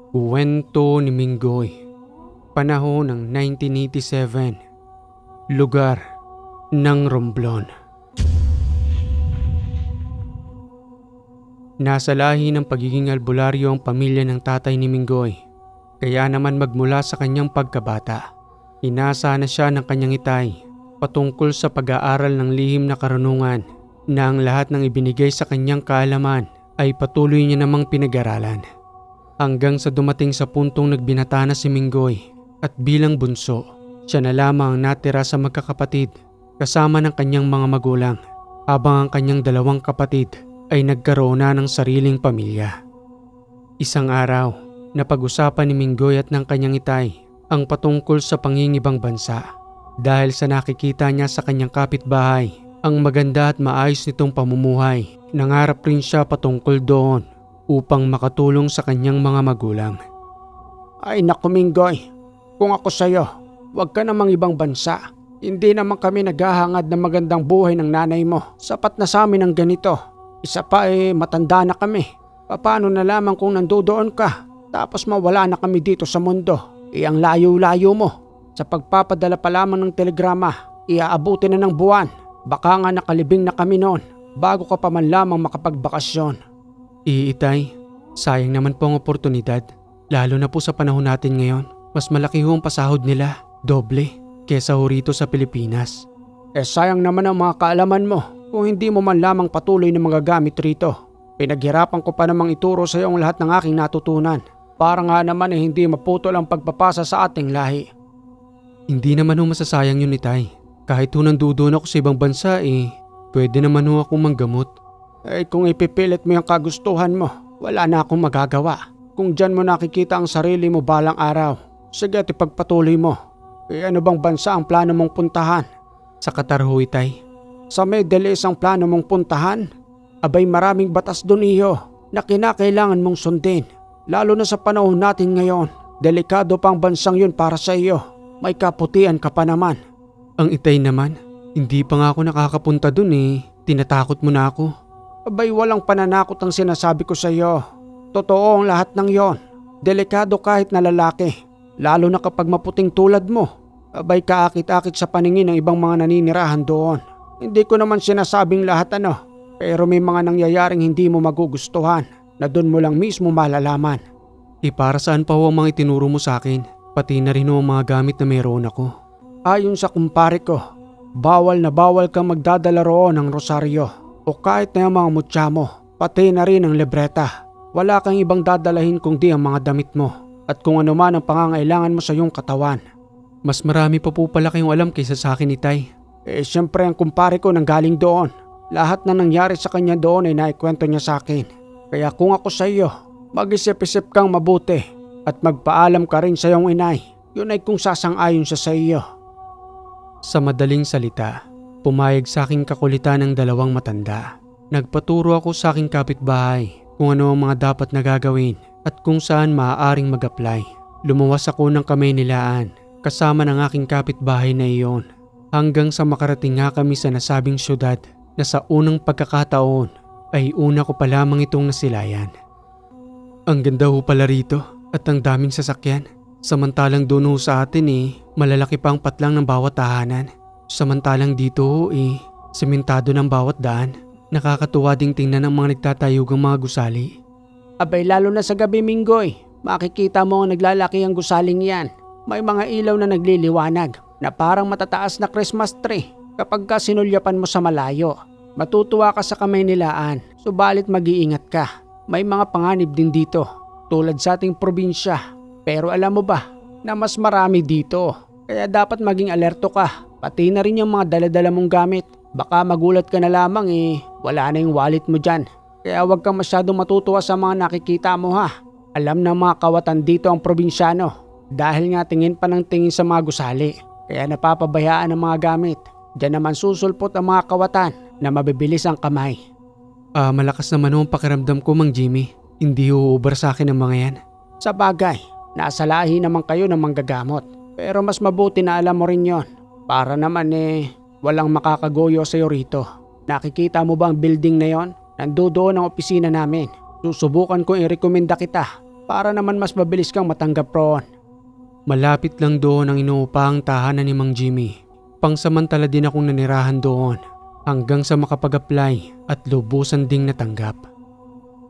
Kuwento ni Minggoy. Panahon ng 1987. Lugar ng Romblon. Nasa lahi ng pagiging albularyo ang pamilya ng tatay ni Minggoy. Kaya naman magmula sa kanyang pagkabata, inasa na siya ng kanyang itay patungkol sa pag-aaral ng lihim na karunungan na ang lahat ng ibinigay sa kanyang kaalaman ay patuloy niya namang pinag-aralan. Hanggang sa dumating sa puntong nagbinata na si Minggoy at bilang bunso, siya na lamang ang natira sa magkakapatid kasama ng kanyang mga magulang habang ang kanyang dalawang kapatid ay nagkaroon na ng sariling pamilya. Isang araw, napag-usapan ni Minggoy at ng kanyang itay ang patungkol sa pangingibang bansa dahil sa nakikita niya sa kanyang kapitbahay ang maganda at maayos nitong pamumuhay. Nangarap rin siya patungkol doon upang makatulong sa kanyang mga magulang. Ay naku Minggoy, kung ako sa'yo, huwag ka namang ibang bansa. Hindi naman kami naghahangad ng magandang buhay ng nanay mo. Sapat na sa amin ang ganito. Isa pa matanda na kami. Paano na lamang kung nandoon ka tapos mawala na kami dito sa mundo? Ang layo-layo mo. Sa pagpapadala pa lamang ng telegrama, iaabuti na ng buwan. Baka nga nakalibing na kami noon bago ka pa man lamang makapagbakasyon. Itay, sayang naman po ang oportunidad. Lalo na po sa panahon natin ngayon. Mas malaki ho ang pasahod nila, doble, kesa ho rito sa Pilipinas. Sayang naman ang mga kaalaman mo kung hindi mo man lamang patuloy na magagamit rito. Pinaghirapan ko pa namang ituro sa iyo ang lahat ng aking natutunan. Para nga naman hindi maputol ang pagpapasa sa ating lahi. Hindi naman ho masasayang yun, Itay. Kahit ho nandoon ako sa ibang bansa pwede naman ho akong manggamot. Kung ipipilit mo yung kagustuhan mo, wala na akong magagawa. Kung dyan mo nakikita ang sarili mo balang araw, sige at ipagpatuloy mo. Ano bang bansa ang plano mong puntahan? Sa Qatar ho, Itay. Sa Middle East ang plano mong puntahan? Abay maraming batas doon iyo na kinakailangan mong sundin. Lalo na sa panahon natin ngayon, delikado pang bansang yun para sa iyo. May kaputian ka pa naman. Ang Itay naman, hindi pa nga ako nakakapunta doon Tinatakot mo na ako. Abay walang pananakot ang sinasabi ko sa iyo. Totoo ang lahat ng yon. Delikado kahit na lalaki. Lalo na kapag maputing tulad mo. Abay kaakit-akit sa paningin ng ibang mga naninirahan doon. Hindi ko naman sinasabing lahat pero may mga nangyayaring hindi mo magugustuhan na doon mo lang mismo malalaman. Para saan pa ho ang mga itinuro mo sa akin? Pati na rin ho ang mga gamit na meron ako. Ayon sa kumpare ko, bawal na bawal kang magdadala roon ng rosaryo o kahit na yung mga mutya mo, pati na rin ang libreta. Wala kang ibang dadalahin kundi ang mga damit mo at kung ano man ang pangangailangan mo sa iyong katawan. Mas marami pa po pala kayong alam kaysa sa akin, Itay. Siyempre ang kumpare ko nanggaling doon. Lahat na nangyari sa kanya doon ay naikwento niya sa akin. Kaya kung ako sa iyo, mag-isip-isip kang mabuti at magpaalam ka rin sa iyong inay. Yun ay kung sasang-ayon siya sa iyo. Sa madaling salita, pumayag sa aking kakulitan ng dalawang matanda. Nagpaturo ako sa aking kapitbahay kung ano ang mga dapat na gagawin at kung saan maaaring mag-apply. Lumuwas ako ng kamay nilaan kasama ng aking kapitbahay na iyon hanggang sa makarating nga kami sa nasabing syudad na sa unang pagkakataon ay una ko pa lamang itong nasilayan. Ang ganda ho pala rito at ang daming sasakyan. Samantalang doon ho sa atin malalaki pa ang patlang ng bawat tahanan. Samantalang dito ho sementado ng bawat daan. Nakakatuwa ding tingnan ng mga nagtatayugang mga gusali. Abay lalo na sa gabi Minggoy, makikita mo ang naglalaki ang gusaling yan. May mga ilaw na nagliliwanag na parang matataas na Christmas tree kapag ka sinulyapan mo sa malayo. Matutuwa ka sa kamay nilaan, subalit mag-iingat ka. May mga panganib din dito, tulad sa ating probinsya. Pero alam mo ba na mas marami dito? Kaya dapat maging alerto ka, pati na rin yung mga daladala mong gamit. Baka magulat ka na lamang wala na yung wallet mo dyan. Kaya huwag kang masyadong matutuwa sa mga nakikita mo ha. Alam ng mga kawatan dito ang probinsyano dahil nga tingin pa ng tingin sa mga gusali. Kaya napapabayaan ang mga gamit. Diyan naman susulpot ang mga kawatan na mabibilis ang kamay. Malakas naman ang pakiramdam ko, Mang Jimmy. Hindi uubar sa akin ang mga yan. Sa bagay, nasa lahi naman kayo ng manggagamot. Pero mas mabuti na alam mo rin yon. Para naman walang makakagoyo sa'yo rito. Nakikita mo ba ang building na yon? Nandoon ang opisina namin. Susubukan ko i-rekomenda kita para naman mas mabilis kang matanggap roon. Malapit lang doon ang inuupahang tahanan ni Mang Jimmy. Pangsamantala din akong nanirahan doon hanggang sa makapag-apply at lubusan ding natanggap.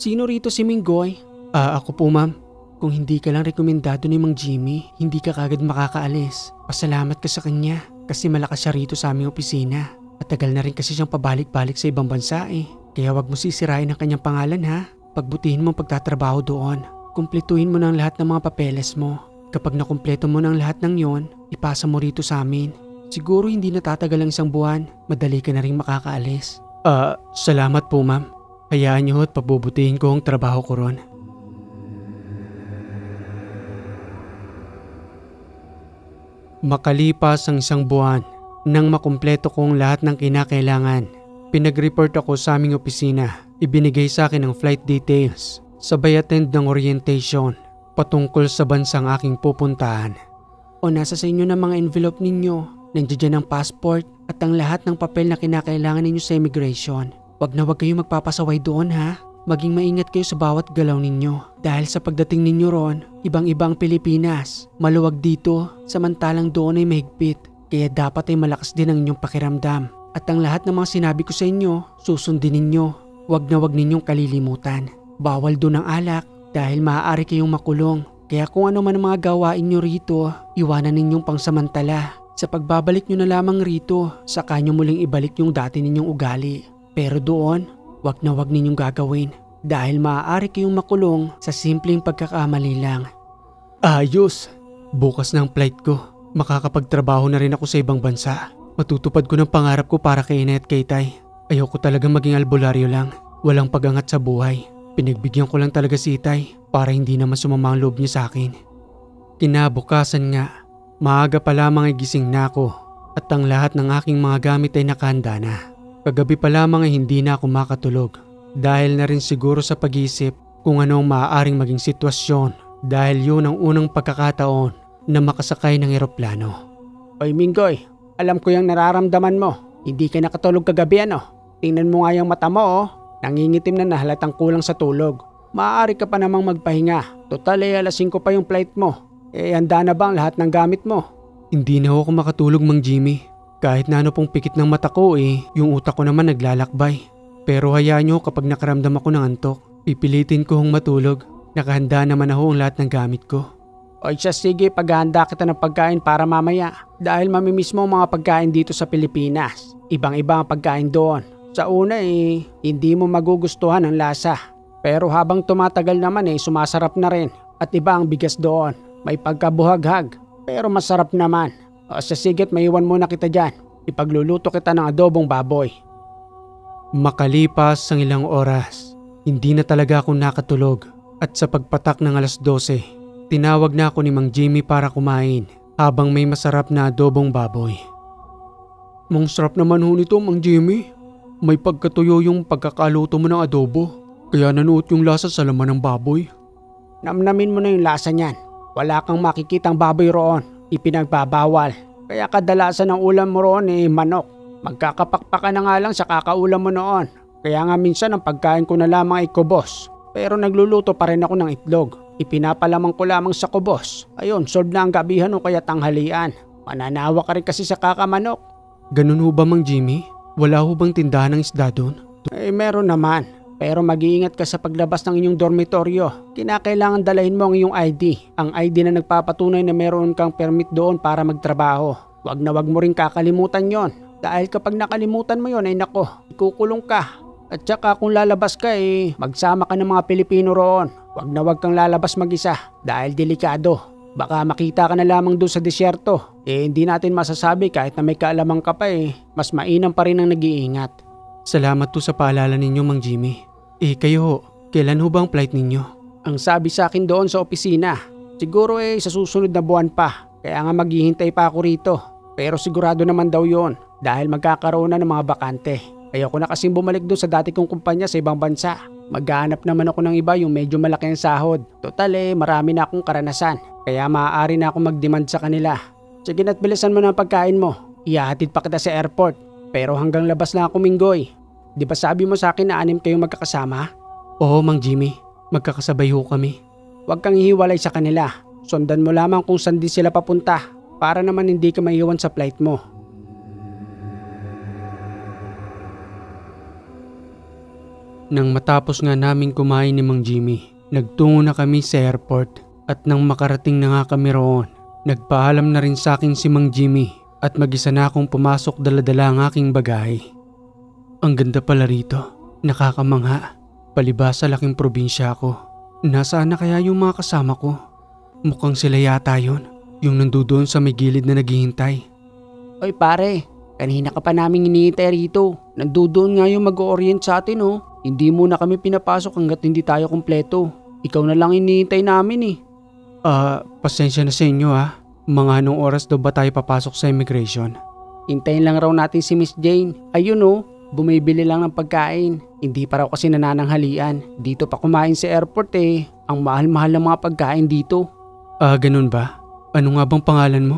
Sino rito si Minggoy? Ako po ma'am. Kung hindi ka lang rekomendado ni Mang Jimmy, hindi ka kagad makakaalis. Pasalamat ka sa kanya kasi malakas siya rito sa aming opisina. Matagal na rin kasi siyang pabalik-balik sa ibang bansa eh. Kaya wag mo sisirain ang kanyang pangalan ha. Pagbutihin mo ang pagtatrabaho doon. Kumpletuhin mo ng lahat ng mga papeles mo. Kapag nakumpleto mo ng lahat ng yon, ipasa mo rito sa amin. Siguro hindi natatagal ang isang buwan. Madali ka na rin makakaalis. Salamat po ma'am. Hayaan niyo at pabubutihin ko ang trabaho ko ron. Makalipas ang isang buwan, nang makumpleto kong lahat ng kinakailangan, pinag-report ako sa aming opisina. Ibinigay sa akin ang flight details, sabay attend ng orientation patungkol sa bansang aking pupuntahan. O nasa sa inyo ng mga envelope ninyo, nandiyan dyan ang passport at ang lahat ng papel na kinakailangan ninyo sa immigration. Wag na wag kayong magpapasaway doon ha. Maging maingat kayo sa bawat galaw ninyo dahil sa pagdating ninyo ron, ibang-ibang Pilipinas. Maluwag dito, samantalang doon ay mahigpit. Kaya dapat ay malakas din ang inyong pakiramdam. At ang lahat ng mga sinabi ko sa inyo, susundin ninyo. Wag na wag ninyong kalilimutan. Bawal doon ang alak dahil maaari kayong makulong. Kaya kung ano man ang mga gawain nyo rito, iwanan ninyong pangsamantala. Sa pagbabalik nyo na lamang rito, saka nyo muling ibalik yung dati ninyong ugali. Pero doon, wag na wag ninyong gagawin dahil maaari kayong makulong sa simpleng pagkakamali lang. Ayos! Bukas na ang flight ko. Makakapagtrabaho na rin ako sa ibang bansa. Matutupad ko ng pangarap ko para kay Ina at kay Tay. Ayoko talagang maging albularyo lang. Walang pagangat sa buhay. Pinagbigyan ko lang talaga si Tay para hindi naman sumama ang loob niya sa akin. Kinabukasan nga, maaga pa lamang ay gising na ako at ang lahat ng aking mga gamit ay nakahanda na. Kagabi pa lamang ay hindi na ako makatulog dahil na rin siguro sa pag-iisip kung anong maaaring maging sitwasyon dahil yun ang unang pagkakataon na makasakay ng eroplano. Oy Minggoy, alam ko yung nararamdaman mo. Hindi ka nakatulog kagabi ano? Tingnan mo nga yung mata mo oh. Nangingitim na halatang kulang sa tulog. Maaari ka pa namang magpahinga. Total ay alas 5 pa yung flight mo. Handa na ba ang lahat ng gamit mo? Hindi na ako makatulog Mang Jimmy. Kahit na ano pong pikit ng mata ko yung utak ko naman naglalakbay. Pero hayaan nyo kapag nakaramdam ako ng antok, pipilitin ko hong matulog. Nakahanda naman ako ang lahat ng gamit ko. O siya sige, paghahanda kita ng pagkain para mamaya. Dahil mamimiss mo ang mga pagkain dito sa Pilipinas. Ibang-iba ang pagkain doon. Sa una hindi mo magugustuhan ang lasa. Pero habang tumatagal naman sumasarap na rin. At iba ang bigas doon. May pagkabuhaghag. Pero masarap naman. O sa sigit, maiwan muna kita dyan. Ipagluluto kita ng adobong baboy. Makalipas ang ilang oras, hindi na talaga ako nakatulog. At sa pagpatak ng alas 12, tinawag na ako ni Mang Jimmy para kumain habang may masarap na adobong baboy. Mang sarap naman ho nito Mang Jimmy. May pagkatuyo yung pagkakaluto mo ng adobo. Kaya nanuot yung lasa sa laman ng baboy. Namnamin mo na yung lasa niyan. Wala kang makikitang baboy roon. Ipinagbabawal. Kaya kadalasan ng ulam mo roon manok. Magkakapakpaka na nga lang sa kakaulam mo noon. Kaya nga minsan ang pagkain ko na lamang ay kubos. Pero nagluluto pa rin ako ng itlog. Ipinapalamang ko lamang sa kubos. Ayun, solve na ang gabihan o kaya tanghalian. Mananawa ka rin kasi sa kakamanok. Ganun ho ba Mang Jimmy? Wala ho bang tindahan ng isda doon? Meron naman. Pero mag-iingat ka sa paglabas ng inyong dormitoryo. Kinakailangan dalahin mo ang iyong ID. Ang ID na nagpapatunay na meron kang permit doon para magtrabaho. Wag na wag mo rin kakalimutan yon. Dahil kapag nakalimutan mo yon ay nako, ikukulong ka. At saka kung lalabas ka magsama ka ng mga Pilipino roon. Wag na wag kang lalabas mag-isa dahil delikado. Baka makita ka na lamang doon sa disyerto. Hindi natin masasabi kahit na may kaalaman ka pa mas mainam pa rin ang nag-iingat. Salamat to sa paalala ninyo Mang Jimmy. Kayo ho, kailan ho bang flight ninyo? Ang sabi sa akin doon sa opisina, siguro sa susunod na buwan pa. Kaya nga maghihintay pa ako rito. Pero sigurado naman daw yon dahil magkakaroon na ng mga bakante. Ayoko na kasing bumalik doon sa dati kong kumpanya sa ibang bansa. Maghahanap naman ako ng iba yung medyo malaki ang sahod. Total marami na akong karanasan. Kaya maaari na akong mag-demand sa kanila. Sige na't bilisan mo na ang pagkain mo. Ihahatid pa kita sa airport. Pero hanggang labas na ako Minggoy. Di ba sabi mo sa akin na 6 kayong magkakasama? Oo Mang Jimmy, magkakasabay ho kami. Huwag kang hiwalay sa kanila. Sundan mo lamang kung saan din sila papunta para naman hindi ka maiwan sa flight mo. Nang matapos nga namin kumain ni Mang Jimmy, nagtungo na kami sa airport at nang makarating na nga kami roon, nagpaalam na rin sa akin si Mang Jimmy at mag-isa na akong pumasok dala-dala ang aking bagahe. Ang ganda pala rito, nakakamangha, palibasa laking probinsya ko. Nasaan na kaya yung mga kasama ko? Mukhang sila yata yun, yung nandoon sa may gilid na naghihintay. Oy pare, kanina ka pa naming hinihintay rito. Nandoon nga yung mag-o-orient sa atin oh. Hindi muna kami pinapasok hanggat hindi tayo kumpleto. Ikaw na lang hinihintay namin eh. Pasensya na sa inyo ha. Mga anong oras daw ba tayo papasok sa immigration? Hintayin lang raw natin si Miss Jane. Ayun oh, bumibili lang ng pagkain. Hindi pa raw kasi nanananghalian. Dito pa kumain sa airport eh. Ang mahal-mahal ng mga pagkain dito. Ganun ba? Ano nga bang pangalan mo?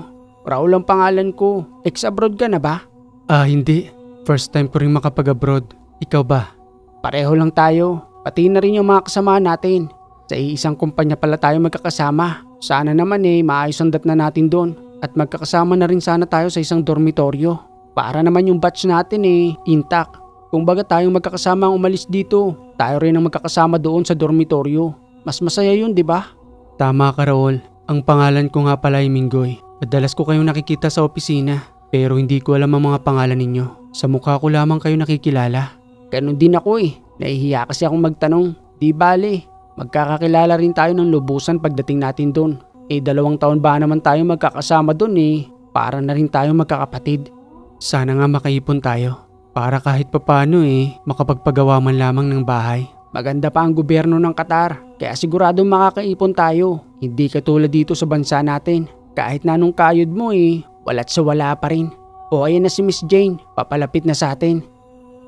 Raul ang pangalan ko. Ex-abroad ka na ba? Hindi. First time ko rin makapag-abroad. Ikaw ba? Pareho lang tayo. Pati na rin yung mga kasama natin. Sa iisang kumpanya pala tayo magkakasama. Sana naman maayos ang datna natin doon. At magkakasama na rin sana tayo sa isang dormitoryo. Para naman yung batch natin intact. Kung baga tayong magkakasama ang umalis dito, tayo rin ang magkakasama doon sa dormitoryo. Mas masaya yun, di ba? Tama ka, Raul. Ang pangalan ko nga pala ay Minggoy. Madalas ko kayong nakikita sa opisina. Pero hindi ko alam ang mga pangalan ninyo. Sa mukha ko lamang kayo nakikilala. Ganun din ako Nahihiya kasi akong magtanong. Di bale, magkakakilala rin tayo ng lubusan pagdating natin doon. 2 taon ba naman tayo magkakasama doon Para na rin tayo magkakapatid. Sana nga makaipon tayo. Para kahit papano makapagpagawa man lamang ng bahay. Maganda pa ang gobyerno ng Qatar. Kaya sigurado makakaipon tayo. Hindi katulad dito sa bansa natin. Kahit na anong kayod mo wala't sa wala pa rin. O ayan na si Miss Jane. Papalapit na sa atin.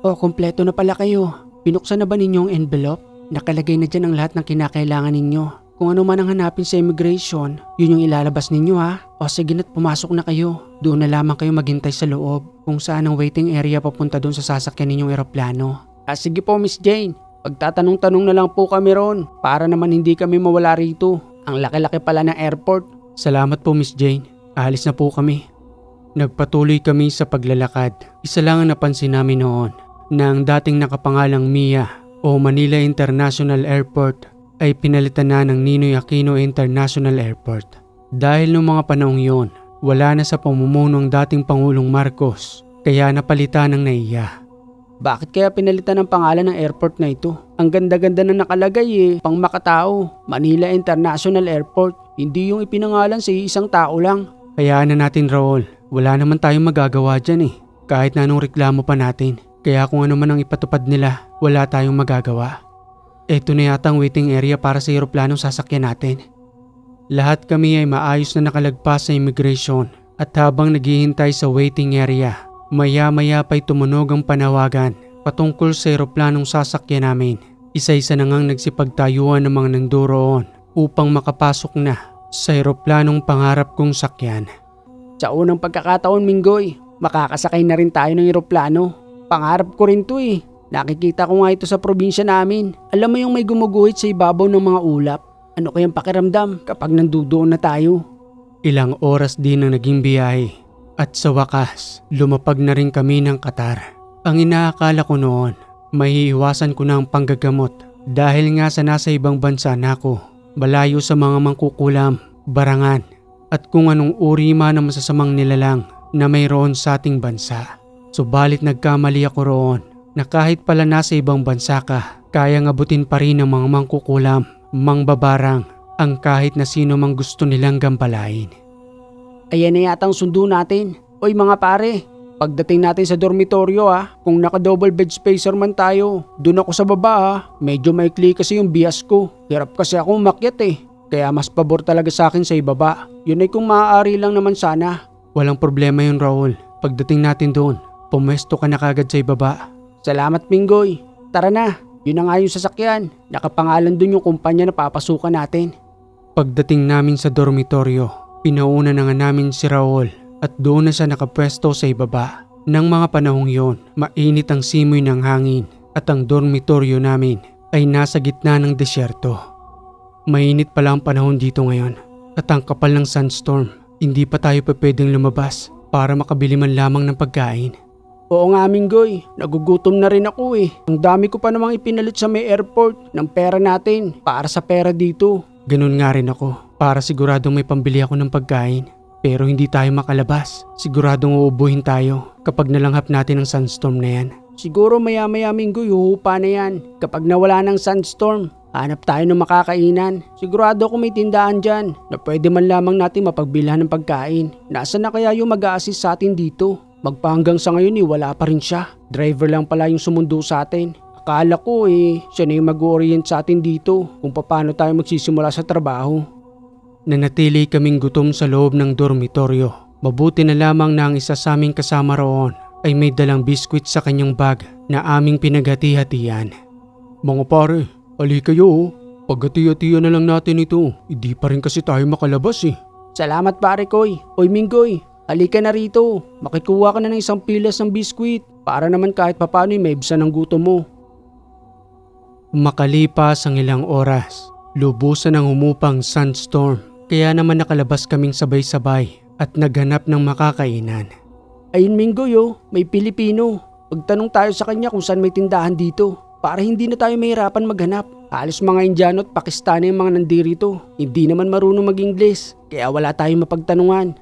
Kompleto na pala kayo. Binuksan na ba ninyo ang envelope? Nakalagay na dyan ang lahat ng kinakailangan ninyo. Kung ano man ang hanapin sa immigration, yun yung ilalabas ninyo ha. O sige na't pumasok na kayo. Doon na lamang kayo maghintay sa loob kung saan ang waiting area papunta doon sa sasakyan ninyong eroplano. Sige po Miss Jane. Pagtatanong-tanong na lang po kami ron para naman hindi kami mawala rito. Ang laki-laki pala ng airport. Salamat po Miss Jane. Alis na po kami. Nagpatuloy kami sa paglalakad. Isa lang ang napansin namin noon. Na ang dating nakapangalang MIA o Manila International Airport ay pinalitan na ng Ninoy Aquino International Airport. Dahil noong mga panahong yon, wala na sa pamumuno ang dating Pangulong Marcos, kaya napalitan ng NAIA. Bakit kaya pinalitan ng pangalan ng airport na ito? Ang ganda-ganda na nakalagay pang makatao, Manila International Airport, hindi yung ipinangalan sa isang tao lang. Hayaan na natin Raul, wala naman tayong magagawa dyan kahit na anong reklamo pa natin. Kaya kung ano man ang ipatupad nila, wala tayong magagawa. Ito na yata ang waiting area para sa eroplanong sasakyan natin. Lahat kami ay maayos na nakalagpas sa immigration at habang naghihintay sa waiting area, maya-maya pa'y tumunog ang panawagan patungkol sa eroplanong sasakyan namin. Isa-isa na ngang nagsipagtayuan ng mga nandoon upang makapasok na sa eroplanong pangarap kong sakyan. Sa unang pagkakataon Minggoy, makakasakay na rin tayo ng eroplano. Pangarap ko rin to Nakikita ko nga ito sa probinsya namin. Alam mo yung may gumuguhit sa ibabaw ng mga ulap? Ano kayang pakiramdam kapag nandoon na tayo? Ilang oras din ang naging biyahe. At sa wakas, lumapag na rin kami ng Qatar. Ang inaakala ko noon, maiiwasan ko na ang panggagamot. Dahil nga sa nasa ibang bansa na ako, malayo sa mga mangkukulam, barangan, at kung anong uri man ng masasamang nilalang na mayroon sa ating bansa. Subalit nagkamali ako roon na kahit pala nasa ibang bansa ka, kayang abutin pa rin ng mga mangkukulam, mangbabarang, ang kahit na sino mang gusto nilang gambalain. Ayan na yata ang sundo natin. Oy mga pare, pagdating natin sa dormitoryo kung naka-double bed spacer man tayo, dun ako sa baba Medyo maikli kasi yung bias ko. Hirap kasi akong umakyat Kaya mas pabor talaga sa akin sa ibaba. Yun ay kung maaari lang naman sana. Walang problema yun Raul. Pagdating natin doon, pumesto ka na kagad sa ibaba. Salamat Minggoy. Tara na, yun na nga yung sasakyan. Nakapangalan dun yung kumpanya na papasukan natin. Pagdating namin sa dormitoryo, pinauna na nga namin si Raul at doon na siya nakapwesto sa ibaba. Nang mga panahong yon, mainit ang simoy ng hangin at ang dormitoryo namin ay nasa gitna ng desyerto. Mainit pala ang panahon dito ngayon at ang kapal ng sunstorm. Hindi pa tayo pwedeng lumabas para makabili man lamang ng pagkain. Oo nga Minggoy, nagugutom na rin ako eh. Ang dami ko pa namang ipinalit sa may airport ng pera natin para sa pera dito. Ganun nga rin ako, para siguradong may pambili ako ng pagkain. Pero hindi tayo makalabas. Siguradong uubuhin tayo kapag nalanghap natin ang sunstorm na yan. Siguro maya-maya Minggoy, huhupa na yan. Kapag nawala ng sunstorm, hanap tayo ng makakainan. Sigurado ako may tindahan dyan na pwede man lamang natin mapagbilhan ng pagkain. Nasaan na kaya yung mag-a-assist sa atin dito? Magpahanggang sa ngayon wala pa rin siya. Driver lang pala yung sumundo sa atin. Akala ko siya na yung mag-orient sa atin dito kung paano tayo magsisimula sa trabaho. Nanatili kaming gutom sa loob ng dormitoryo. Mabuti na lamang na ang isa sa aming kasama roon ay may dalang biskwit sa kanyang bag na aming pinaghati-hatian. Mga pare, ali kayo. Paghati-hatian na lang natin ito. Hindi pa rin kasi tayo makalabas eh. Salamat pare Koy. Oy Minggoy, halika na rito. Makikuha ka na ng isang pilas ng biskwit para naman kahit papano may ibsan ng gutom mo. Makalipas ang ilang oras, lubusan ang humupang sunstorm. Kaya naman nakalabas kaming sabay-sabay at naghanap ng makakainan. Ayun Minggoy may Pilipino. Pagtanong tayo sa kanya kung saan may tindahan dito para hindi na tayo mahirapan maghanap. Halos mga Indiano at Pakistani ang mga nandirito. Hindi naman marunong mag-Ingles kaya wala tayong mapagtanungan.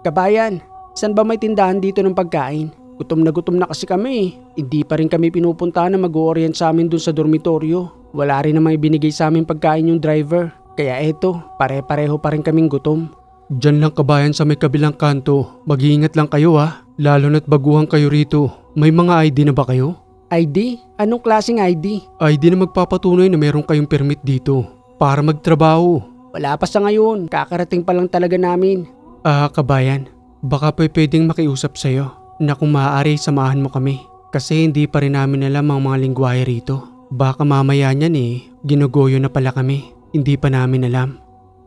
Kabayan, saan ba may tindahan dito ng pagkain? Gutom na kasi kami. Hindi pa rin kami pinupuntahan na mag-orient sa amin dun sa dormitoryo. Wala rin namang ibinigay sa amin pagkain yung driver. Kaya eto, pare-pareho pa rin kaming gutom. Diyan lang kabayan sa may kabilang kanto. Mag-iingat lang kayo ha. Lalo na't baguhan kayo rito. May mga ID na ba kayo? ID? Anong klaseng ID? ID na magpapatunay na meron kayong permit dito para magtrabaho. Wala pa sa ngayon. Kakarating pa lang talaga namin. Kabayan, baka pwedeng makiusap sa'yo na kung maaari samahan mo kami. Kasi hindi pa rin namin alam ang mga lingwahe rito. Baka mamaya niyan ginugoyo na pala kami. Hindi pa namin alam.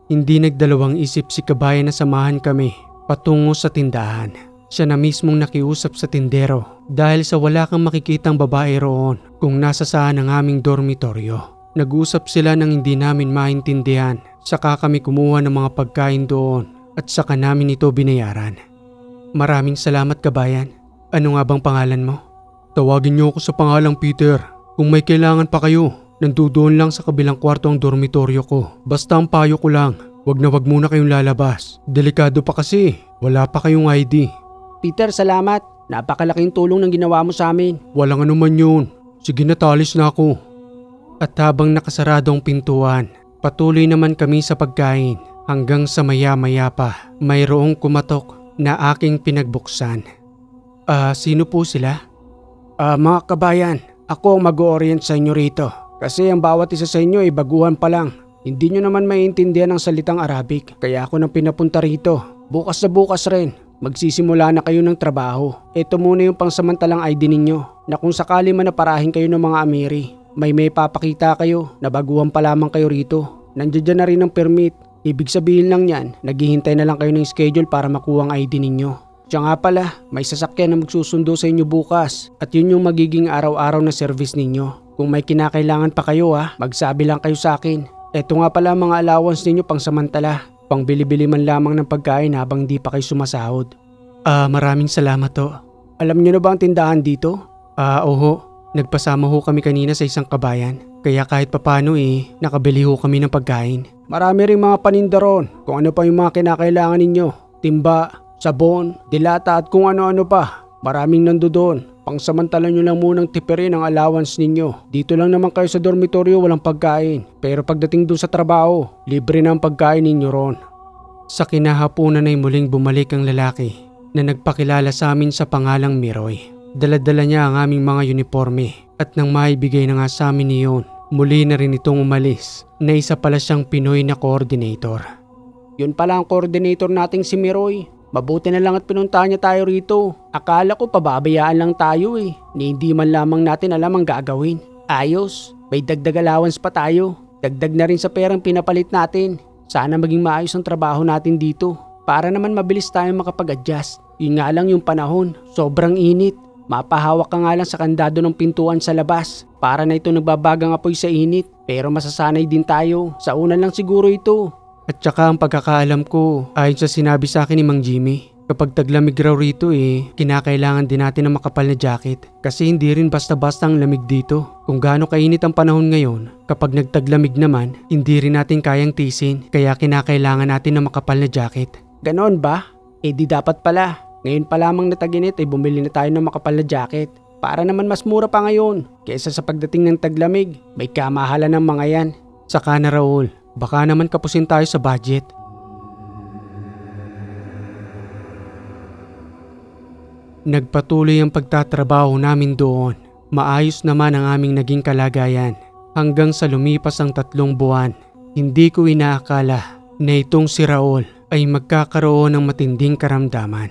Hindi nagdalawang isip si kabayan na samahan kami patungo sa tindahan. Siya na mismong nakiusap sa tindero dahil sa wala kang makikitang babae roon kung nasa saan ang aming dormitoryo. Nag-usap sila nang hindi namin maintindihan. Saka kami kumuha ng mga pagkain doon at saka namin ito binayaran. Maraming salamat kabayan. Ano nga bang pangalan mo? Tawagin niyo ako sa pangalang Peter. Kung may kailangan pa kayo, nandoon lang sa kabilang kwarto ang dormitoryo ko. Basta ang payo ko lang, wag muna kayong lalabas. Delikado pa kasi, wala pa kayong ID. Peter, salamat. Napakalaking tulong ng ginawa mo sa amin. Walang anuman yun. Sige na, talis na ako. At habang nakasarado ang pintuan, patuloy naman kami sa pagkain hanggang sa maya-maya pa mayroong kumatok na aking pinagbuksan. Sino po sila? Mga kabayan, ako ang mag-orient sa inyo rito. Kasi ang bawat isa sa inyo ay baguhan pa lang. Hindi nyo naman maiintindihan ang salitang Arabic. Kaya ako nang pinapunta rito. Bukas na bukas rin, magsisimula na kayo ng trabaho. Ito muna yung pangsamantalang ID ninyo na kung sakali man naparahin kayo ng mga Amiri, may papakita kayo na baguhan pa lamang kayo rito. Nandiyan na rin ang permit. Ibig sabihin lang yan, naghihintay na lang kayo ng schedule para makuha ang ID ninyo. Siya nga pala, may sasakyan na magsusundo sa inyo bukas at yun yung magiging araw-araw na service ninyo. Kung may kinakailangan pa kayo magsabi lang kayo sa akin. Eto nga pala mga allowance ninyo pang samantala. Pang bili-bili man lamang ng pagkain habang di pa kayo sumasahod. Maraming salamat to. Alam niyo na ba ang tindahan dito? Oho. Nagpasama ho kami kanina sa isang kabayan. Kaya kahit papano nakabili ho kami ng pagkain. Marami ring mga paninda ron. Kung ano pa yung mga kinakailangan ninyo. Timba, sabon, dilata at kung ano-ano pa. Maraming nandoon. Pangsamantala nyo lang munang tipirin ang allowance ninyo. Dito lang naman kayo sa dormitoryo walang pagkain. Pero pagdating doon sa trabaho, libre na ang pagkain ninyo ron. Sa kinahaponan ay muling bumalik ang lalaki na nagpakilala sa amin sa pangalang Miroy. Dala-dala niya ang aming mga uniforme at nang maibigay na nga sa amin niyon, muli na rin itong umalis na isa pala siyang Pinoy na coordinator. Yun pala ang coordinator nating si Miroy. Mabuti na lang at pinuntahan niya tayo rito. Akala ko pababayaan lang tayo ni hindi man lamang natin alam ang gagawin. Ayos, may dagdag allowance pa tayo. Dagdag na rin sa perang pinapalit natin. Sana maging maayos ang trabaho natin dito. Para naman mabilis tayong makapag-adjust. Yun nga lang yung panahon, sobrang init. Mapahawak ka nga lang sa kandado ng pintuan sa labas. Para na ito nagbabagang apoy sa init. Pero masasanay din tayo. Sa una lang siguro ito. At saka ang pagkakaalam ko, ayon sa sinabi sa akin ni Mang Jimmy, kapag taglamig raw rito kinakailangan din natin ng makapal na jacket. Kasi hindi rin basta-basta ang lamig dito. Kung gaano kainit ang panahon ngayon, kapag nagtaglamig naman, hindi rin natin kayang tisin. Kaya kinakailangan natin ng makapal na jacket. Ganon ba? Di dapat pala. Ngayon pa lamang na tag-init bumili na tayo ng makapal na jacket. Para naman mas mura pa ngayon kaysa sa pagdating ng taglamig. May kamahalan ng mga yan. Saka na Raul, baka naman kapusin tayo sa budget. Nagpatuloy ang pagtatrabaho namin doon. Maayos naman ang aming naging kalagayan. Hanggang sa lumipas ang 3 buwan, hindi ko inaakala na itong si Raul ay magkakaroon ng matinding karamdaman.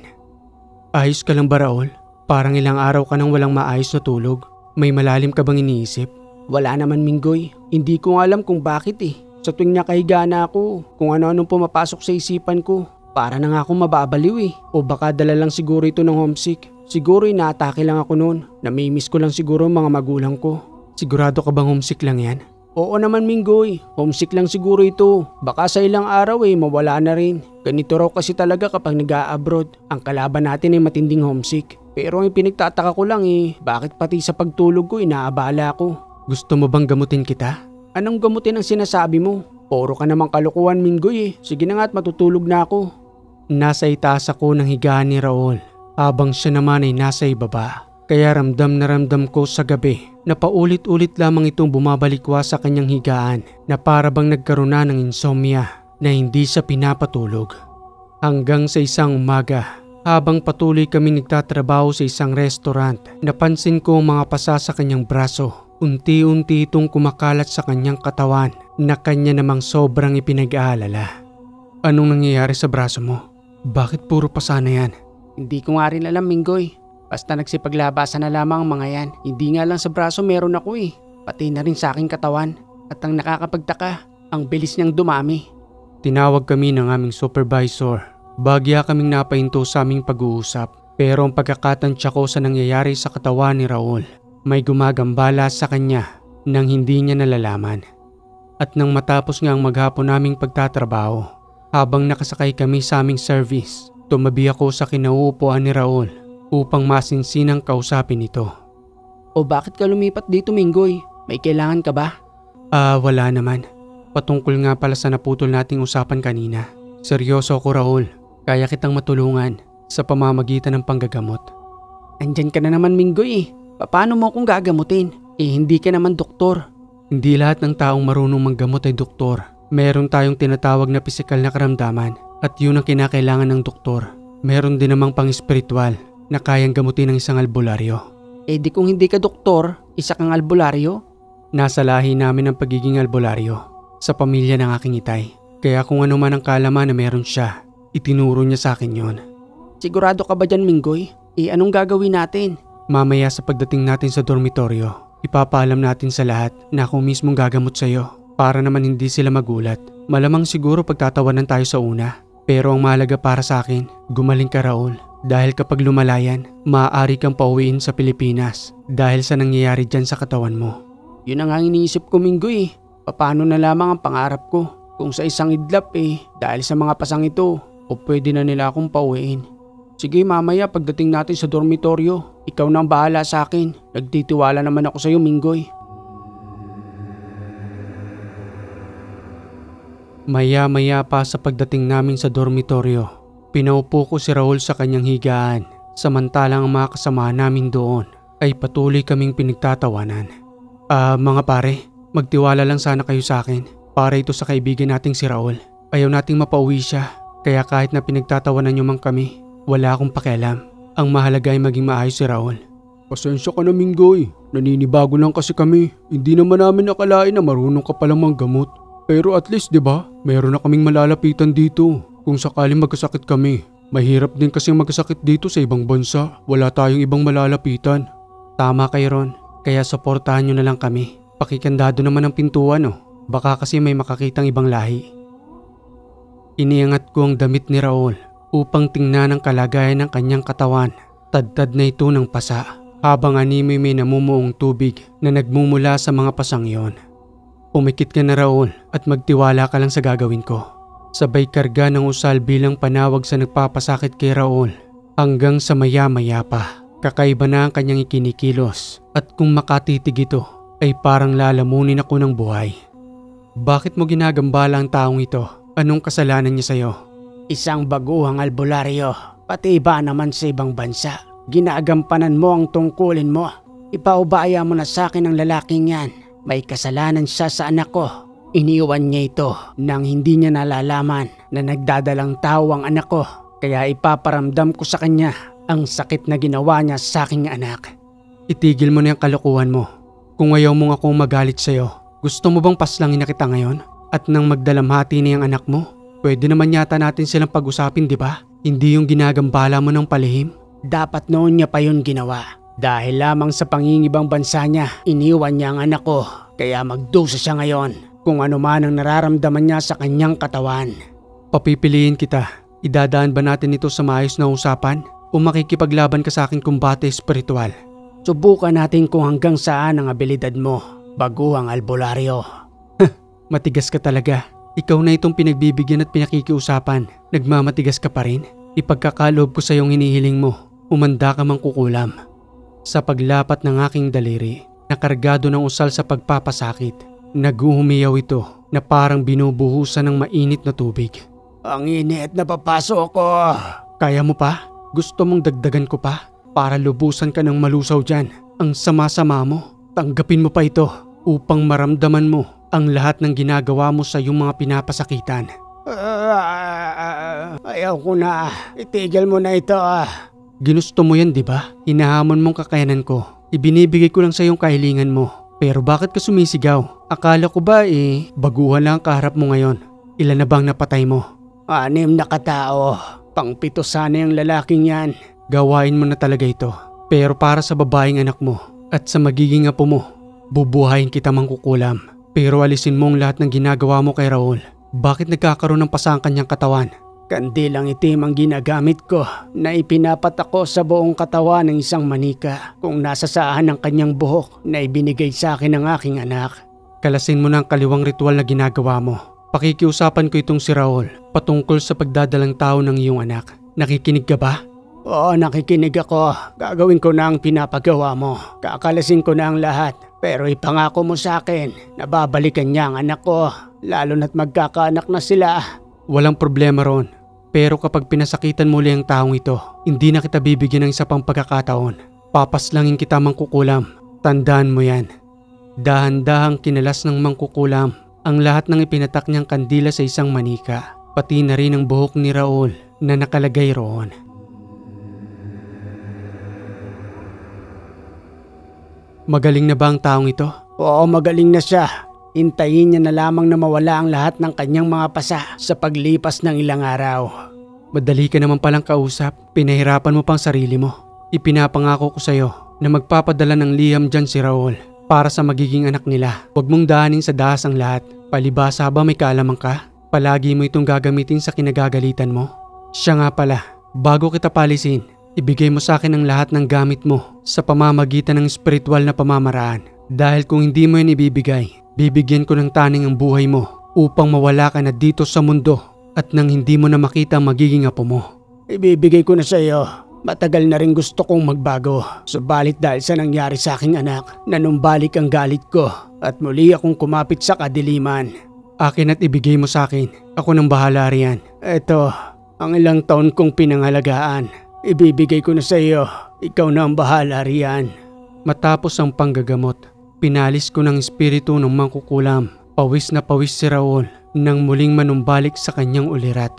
Ayos ka lang ba Raul? Parang ilang araw ka nang walang maayos na tulog. May malalim ka bang iniisip? Wala naman Minggoy. Hindi ko alam kung bakit Sa tuwing nakahiga na ako, kung ano-anong pumapasok sa isipan ko. Para na nga akong mababaliw O baka dala lang siguro ito ng homesick. Siguro inaatake lang ako noon. Namimiss ko lang siguro ang mga magulang ko. Sigurado ka bang homesick lang yan? Oo naman Minggoy. Homesick lang siguro ito. Baka sa ilang araw mawala na rin. Ganito raw kasi talaga kapag nag-a-abroad. Ang kalaban natin ay matinding homesick. Pero ang pinagtataka ko lang bakit pati sa pagtulog ko inaabala ko. Gusto mo bang gamutin kita? Anong gamutin ang sinasabi mo? Puro ka namang kalukuhan Minggoy Sige na nga at matutulog na ako. Nasa itaas ako ng higaan ni Raul habang siya naman ay nasa ibaba. Kaya ramdam na ramdam ko sa gabi na paulit-ulit lamang itong bumabalikwa sa kanyang higaan na para bang nagkaroon na ng insomnia na hindi siya pinapatulog. Hanggang sa isang umaga, habang patuloy kami nagtatrabaho sa isang restaurant, napansin ko ang mga pasa sa kanyang braso. Unti-unti itong kumakalat sa kanyang katawan na kanya namang sobrang ipinag-aalala. Anong nangyayari sa braso mo? Bakit puro pasa na yan? Hindi ko nga rin alam Minggoy. Basta nagsipaglabasan na lamang ang mga yan. Hindi nga lang sa braso meron ako Pati na rin sa aking katawan. At ang nakakapagtaka, ang bilis niyang dumami. Tinawag kami ng aming supervisor. Bagya kaming napahinto sa aming pag-uusap. Pero ang pagkakatansya ko sa nangyayari sa katawan ni Raul, may gumagambala sa kanya nang hindi niya nalalaman. At nang matapos nga ang maghapon naming pagtatrabaho, habang nakasakay kami sa aming service, tumabi ako sa kinauupuan ni Raul upang masinsinang kausapin ito. O bakit ka lumipat dito Minggoy? May kailangan ka ba? Wala naman. Patungkol nga pala sa naputol nating usapan kanina. Seryoso ako Raul. Kaya kitang matulungan sa pamamagitan ng panggagamot. Andyan ka na naman Minggoy Paano mo akong gagamutin? Hindi ka naman doktor. Hindi lahat ng taong marunong manggamot ay doktor. Meron tayong tinatawag na pisikal na karamdaman at yun ang kinakailangan ng doktor. Meron din namang pang-espiritual na kayang gamutin ng isang albularyo. Di kung hindi ka doktor, isa kang albularyo? Nasa lahi namin ang pagiging albularyo sa pamilya ng aking itay. Kaya kung ano man ang kaalaman na meron siya, itinuro niya sa akin yon. Sigurado ka ba dyan Minggoy? Anong gagawin natin? Mamaya sa pagdating natin sa dormitoryo, ipapaalam natin sa lahat na ako mismong gagamot sa'yo para naman hindi sila magulat. Malamang siguro pagtatawanan tayo sa una. Pero ang mahalaga para sa akin, gumaling ka Raul. Dahil kapag lumalayan, maaari kang pauwiin sa Pilipinas dahil sa nangyayari dyan sa katawan mo. Yun ang iniisip ko Minggoy Paano na lamang ang pangarap ko? Kung sa isang idlap dahil sa mga pasang ito, o pwede na nila akong pauwiin. Sige mamaya pagdating natin sa dormitoryo, ikaw nang bahala sa akin. Nagtitiwala naman ako sa iyo Minggoy. Maya-maya pa sa pagdating namin sa dormitoryo, pinaupo ko si Raul sa kanyang higaan. Samantalang ang mga kasama namin doon ay patuloy kaming pinagtatawanan. Mga pare, magtiwala lang sana kayo sa akin. Para ito sa kaibigan nating si Raul. Ayaw nating mapauwi siya. Kaya kahit na pinagtatawanan niyo man kami, wala akong pakialam. Ang mahalaga ay maging maayos si Raul. Pasensya ka na Minggoy. Naninibago lang kasi kami. Hindi naman namin nakalain na marunong ka palang manggamot. Pero at least 'di ba, meron na kaming malalapitan dito. Kung sakaling magkasakit kami. Mahirap din kasi magkasakit dito sa ibang bansa. Wala tayong ibang malalapitan. Tama kayo Ron. Kaya suportahan niyo na lang kami. Pakikandado naman ang pintuan Baka kasi may makakitang ibang lahi. Iniangat ko ang damit ni Raul upang tingnan ang kalagayan ng kanyang katawan. Tadtad na ito ng pasa habang animoy may namumuong tubig na nagmumula sa mga pasang iyon. Pumikit ka na Raul at magtiwala ka lang sa gagawin ko. Sabay karga ng usal bilang panawag sa nagpapasakit kay Raul hanggang sa maya-maya pa. Kakaiba na ang kanyang ikinikilos at kung makatitig ito ay parang lalamunin ako ng buhay. Bakit mo ginagambala ang taong ito? Anong kasalanan niya sa'yo? Isang baguhang albularyo, pati iba naman sa ibang bansa. Ginagampanan mo ang tungkulin mo. Ipaubaya mo na sa akin ang lalaking yan. May kasalanan siya sa anak ko. Iniwan niya ito nang hindi niya nalalaman na nagdadalang tao ang anak ko. Kaya ipaparamdam ko sa kanya ang sakit na ginawa niya sa aking anak. Itigil mo na yung kalokohan mo. Kung ayaw mong akong magalit sa'yo, gusto mo bang paslangin na kita ngayon? At nang magdalamhati na yung anak mo, pwede naman yata natin silang pag-usapin, di ba? Hindi yung ginagambala mo ng palihim. Dapat noon niya pa yun ginawa. Dahil lamang sa pangingibang bansa niya, iniwan niya ang anak ko. Kaya magdusa siya ngayon kung ano man ang nararamdaman niya sa kanyang katawan. Papipiliin kita. Idadaan ba natin ito sa maayos na usapan? O makikipaglaban ka sa aking kumbate espiritual? Subukan natin kung hanggang saan ang abilidad mo, baguhang albularyo. Matigas ka talaga. Ikaw na itong pinagbibigyan at pinakikiusapan. Nagmamatigas ka pa rin. Ipagkakaloob ko sa iyong hinihiling mo. Umanda ka mang kukulam. Sa paglapat ng aking daliri, nakargado ng usal sa pagpapasakit, naguhumiyaw ito na parang binubuhusan ng mainit na tubig. Ang init na papasok ko. Kaya mo pa? Gusto mong dagdagan ko pa? Para lubusan ka ng malusaw dyan. Ang sama-sama mo. Tanggapin mo pa ito upang maramdaman mo ang lahat ng ginagawa mo sa iyong mga pinapasakitan. Ayaw ko na. Itigil mo na ito. Ginusto mo yan, di ba? Hinahamon mong kakayanan ko. Ibinibigay ko lang sa iyong kahilingan mo. Pero bakit ka sumisigaw? Akala ko ba baguhan lang ang kaharap mo ngayon? Ilan na bang napatay mo? 6 na katao. Pang-7 sana yung lalaking yan. Gawain mo na talaga ito. Pero para sa babaeng anak mo at sa magiging apo mo, bubuhayin kita mangkukulam. Pero alisin mo ang lahat ng ginagawa mo kay Raul. Bakit nagkakaroon ng pasa ang kanyang katawan? Kandilang itim ang ginagamit ko na ipinapatak ko sa buong katawan ng isang manika kung nasa saan ang kanyang buhok na ibinigay sa akin ng aking anak. Kalasin mo na ang kaliwang ritual na ginagawa mo. Pakikiusapan ko itong si Raul patungkol sa pagdadalang tao ng iyong anak. Nakikinig ka ba? Oo, nakikinig ako. Gagawin ko na ang pinapagawa mo. Kakalasin ko na ang lahat. Pero ipangako mo sa akin na babalikan niya ang anak ko. Lalo na't magkakaanak na sila. Walang problema ron. Pero kapag pinasakitan muli ang taong ito, hindi na kita bibigyan ng isa pang pagkakataon. Papaslangin kita mangkukulam. Tandaan mo yan. Dahan-dahang kinalas ng mangkukulam ang lahat ng ipinatak niyang kandila sa isang manika. Pati na rin ang buhok ni Raul na nakalagay roon. Magaling na ba ang taong ito? Oo, magaling na siya. Hintayin niya na lamang na mawala ang lahat ng kanyang mga pasa sa paglipas ng ilang araw. Madali ka naman palang kausap. Pinahirapan mo pang sarili mo. Ipinapangako ko sa'yo na magpapadala ng liham dyan si Raul para sa magiging anak nila. Huwag mong dahanin sa dahas ang lahat. Palibasa ba may kaalaman ka? Palagi mo itong gagamitin sa kinagagalitan mo? Siya nga pala, bago kita palisin, ibigay mo sa akin ang lahat ng gamit mo sa pamamagitan ng espiritual na pamamaraan. Dahil kung hindi mo yan ibibigay, bibigyan ko ng taning ang buhay mo upang mawala ka na dito sa mundo at nang hindi mo na makita ang magiging apo mo. Ibibigay ko na sa iyo. Matagal na rin gusto kong magbago. Subalit dahil sa nangyari sa aking anak, nanumbalik ang galit ko at muli akong kumapit sa kadiliman. Akin at ibigay mo sa akin. Ako nang bahala riyan. Ito, ang ilang taon kong pinangalagaan. Ibibigay ko na sa iyo. Ikaw na ang bahala riyan. Matapos ang panggagamot, pinalis ko ng espiritu ng mangkukulam. Pawis na pawis si Raul nang muling manumbalik sa kanyang ulirat.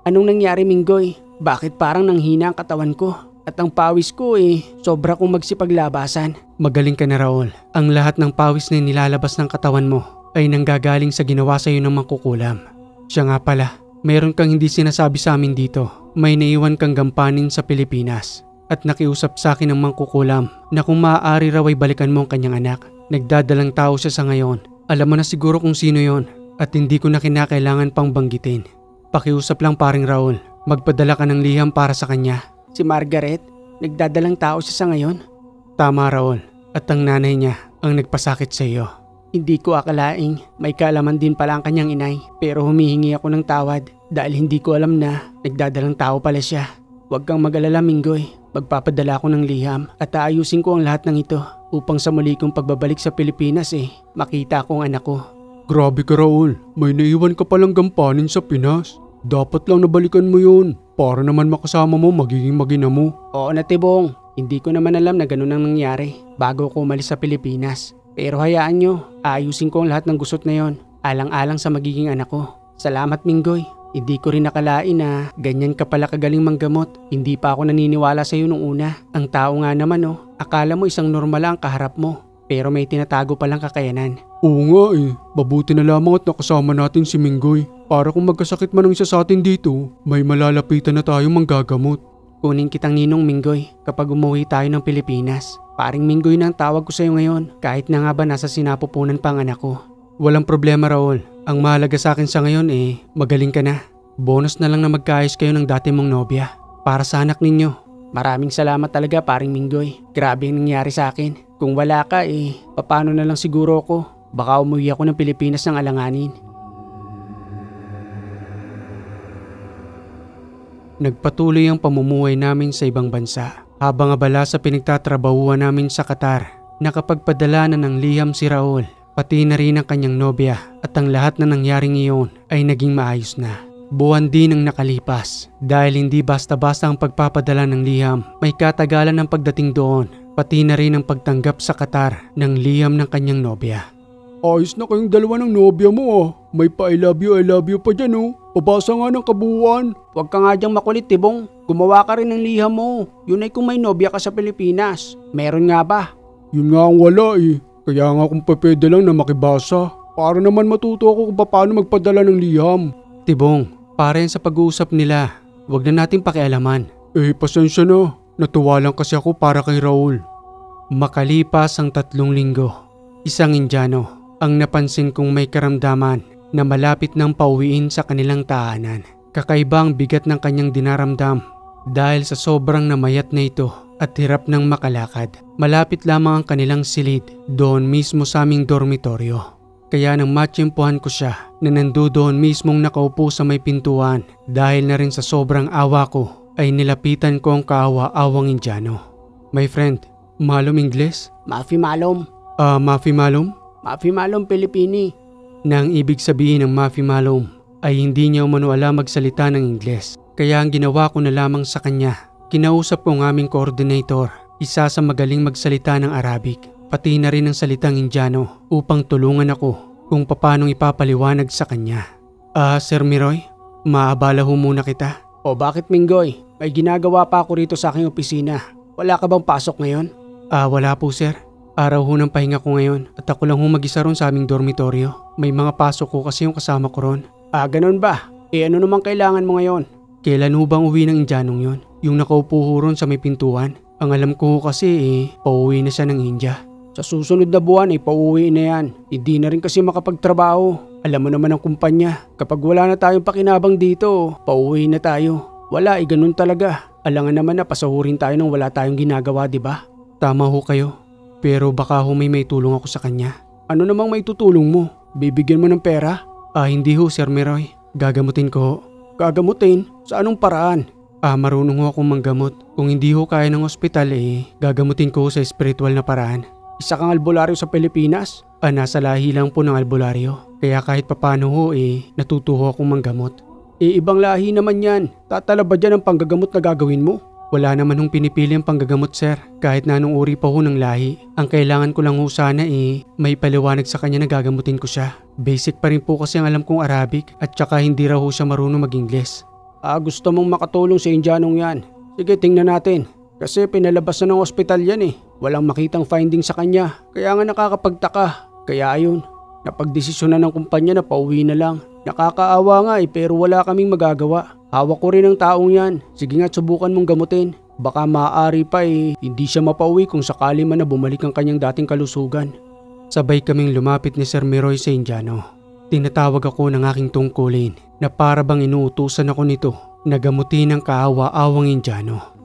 Anong nangyari, Minggoy? Bakit parang nanghina ang katawan ko? At ang pawis ko sobra kong magsipaglabasan. Magaling ka na Raul. Ang lahat ng pawis na nilalabas ng katawan mo ay nanggagaling sa ginawa sa iyo ng mangkukulam. Siya nga pala, mayroon kang hindi sinasabi sa amin dito. May naiwan kang gampanin sa Pilipinas. At nakiusap sa akin ng mangkukulam na kung maaari raw ay balikan mo ang kanyang anak. Nagdadalang tao siya sa ngayon. Alam mo na siguro kung sino yon at hindi ko na kinakailangan pang banggitin. Pakiusap lang paring Raul. Magpadala ka ng liham para sa kanya. Si Margaret, nagdadalang tao siya sa ngayon? Tama Raul, at ang nanay niya ang nagpasakit sa iyo. Hindi ko akalaing may kaalaman din pala ang kanyang inay, pero humihingi ako ng tawad dahil hindi ko alam na nagdadalang tao pala siya. Huwag kang mag-alala, Minggoy. Magpapadala ako ng liham at aayusin ko ang lahat ng ito upang sa muli kong pagbabalik sa Pilipinas makita ko ang anak ko. Grabe ka, Raul. May naiwan ka palang gampanin sa Pinas. Dapat lang nabalikan mo yun para naman makasama mo magiging mag-ina mo. Oo na, Tibong. Hindi ko naman alam na ganun ang nangyari bago ko umalis sa Pilipinas. Pero hayaan nyo, ayusin ko ang lahat ng gusot na yon, alang-alang sa magiging anak ko. Salamat, Minggoy. Hindi ko rin nakalain na ganyan ka pala kagaling manggamot. Hindi pa ako naniniwala sa iyo nung una. Ang tao nga naman akala mo isang normal lang ang kaharap mo. Pero may tinatago palang kakayanan. Oo nga mabuti na lamang at nakasama natin si Minggoy. Para kung magkasakit man ang isa sa atin dito, may malalapitan na tayong manggagamot. Kunin kitang ninong, Minggoy, kapag umuwi tayo ng Pilipinas. Paring Minggoy na ang tawag ko sa iyo ngayon, kahit na nga ba nasa sinapupunan pa ang anak ko. Walang problema, Raul. Ang mahalaga sa akin sa ngayon magaling ka na. Bonus na lang na magkaayos kayo ng dati mong nobya. Para sa anak ninyo. Maraming salamat talaga, paring Minggoy. Grabe ang nangyari sa akin. Kung wala ka paano na lang siguro ako? Baka umuwi ako ng Pilipinas ng alanganin. Nagpatuloy ang pamumuhay namin sa ibang bansa. Habang abala sa pinagtatrabahuan namin sa Qatar, nakapagpadala na ng liham si Raul, pati na rin ang kanyang nobya at ang lahat na nangyaring iyon ay naging maayos na. Buwan din ang nakalipas dahil hindi basta-basta ang pagpapadala ng liham, may katagalan ng pagdating doon, pati na rin ang pagtanggap sa Qatar ng liham ng kanyang nobya. Ayos na kayong dalawa ng nobya mo May pa I love you pa dyan Pabasa nga ng kabuuan. Huwag ka nga dyang makulit, Tibong. Gumawa ka rin ng liham mo. Yun ay kung may nobya ka sa Pilipinas. Meron nga ba? Yun nga ang wala Kaya nga kung pwede lang na makibasa. Para naman matuto ako kung paano magpadala ng liham. Tibong, para yan sa pag-uusap nila. Huwag na natin pakialaman. Pasensya na. Natuwa lang kasi ako para kay Raul. Makalipas ang 3 linggo, isang Indiano ang napansin kong may karamdaman na malapit nang pauwiin sa kanilang tahanan. Kakaibang bigat ng kanyang dinaramdam dahil sa sobrang namayat na ito at hirap ng makalakad. Malapit lamang ang kanilang silid doon mismo sa aming dormitoryo. Kaya nang matsyempohan ko siya na nandoon mismong nakaupo sa may pintuan dahil na rin sa sobrang awa ko ay nilapitan ko ang kaawa-awang Indiano. My friend, malum Ingles? Mafi malum. Mafi malum? Mafi malum Pilipini. Na ang ibig sabihin ng Mafi malum ay hindi niya umano alam magsalita ng Ingles. Kaya ang ginawa ko na lamang sa kanya, kinausap ko ang aming coordinator, isa sa magaling magsalita ng Arabic, pati na rin ang salitang Indiano upang tulungan ako kung paanong ipapaliwanag sa kanya. Sir Miroy, maabala ho muna kita. O bakit, Minggoy? May ginagawa pa ako rito sa aking opisina. Wala ka bang pasok ngayon? Wala po, sir. Araw ho ng pahinga ko ngayon at ako lang ho mag-isa ron sa aming dormitoryo. May mga pasok ko kasi yung kasama ko ron. Ganun ba? Ano naman kailangan mo ngayon? Kailan ho bang uwi ng Indianong yon? Yung nakaupo ho ron sa may pintuan? Ang alam ko ho kasi pauwi na siya ng India. Sa susunod na buwan pauwi na yan. Hindi na rin kasi makapagtrabaho. Alam mo naman ang kumpanya. Kapag wala na tayong pakinabang dito, pauwi na tayo. Wala ganun talaga. Alangan naman na pasahurin tayo nang wala tayong ginagawa, di ba? Tama ho kayo. Pero baka ho may tulong ako sa kanya. Ano namang may tutulong mo? Bibigyan mo ng pera? Hindi ho, Sir Miroy. Gagamutin ko ho. Gagamutin? Sa anong paraan? Marunong ho akong manggamot. Kung hindi ho kaya ng ospital gagamutin ko ho sa spiritual na paraan. Isa kang albularyo sa Pilipinas? Nasa lahi lang po ng albularyo. Kaya kahit papano ho natuto ho akong manggamot. Ibang lahi naman yan. Tatala ba dyan ang panggagamot na gagawin mo? Wala naman hong pinipili ang panggagamot, sir. Kahit na anong uri pa ho ng lahi. Ang kailangan ko lang ho sana may paliwanag sa kanya na gagamutin ko siya. Basic pa rin po kasi ang alam kong Arabic at saka hindi raw ho siya marunong mag-Ingles. Gusto mong makatulong sa Indianong yan. Sige, tingnan natin. Kasi pinalabas na ng ospital yan Walang makitang finding sa kanya. Kaya nga nakakapagtaka. Kaya ayun, napagdesisyon na ng kumpanya na pauwi na lang. Nakakaawa nga pero wala kaming magagawa. Hawak ko rin ang taong yan. Sige nga, subukan mong gamutin. Baka maaari pa hindi siya mapauwi kung sakali man na bumalik ang kanyang dating kalusugan. Sabay kaming lumapit ni Sir Miroy sa Indiano. Tinatawag ako ng aking tungkulin na para bang inuutusan ako nito na gamutin ang kaawa-awang Indiano.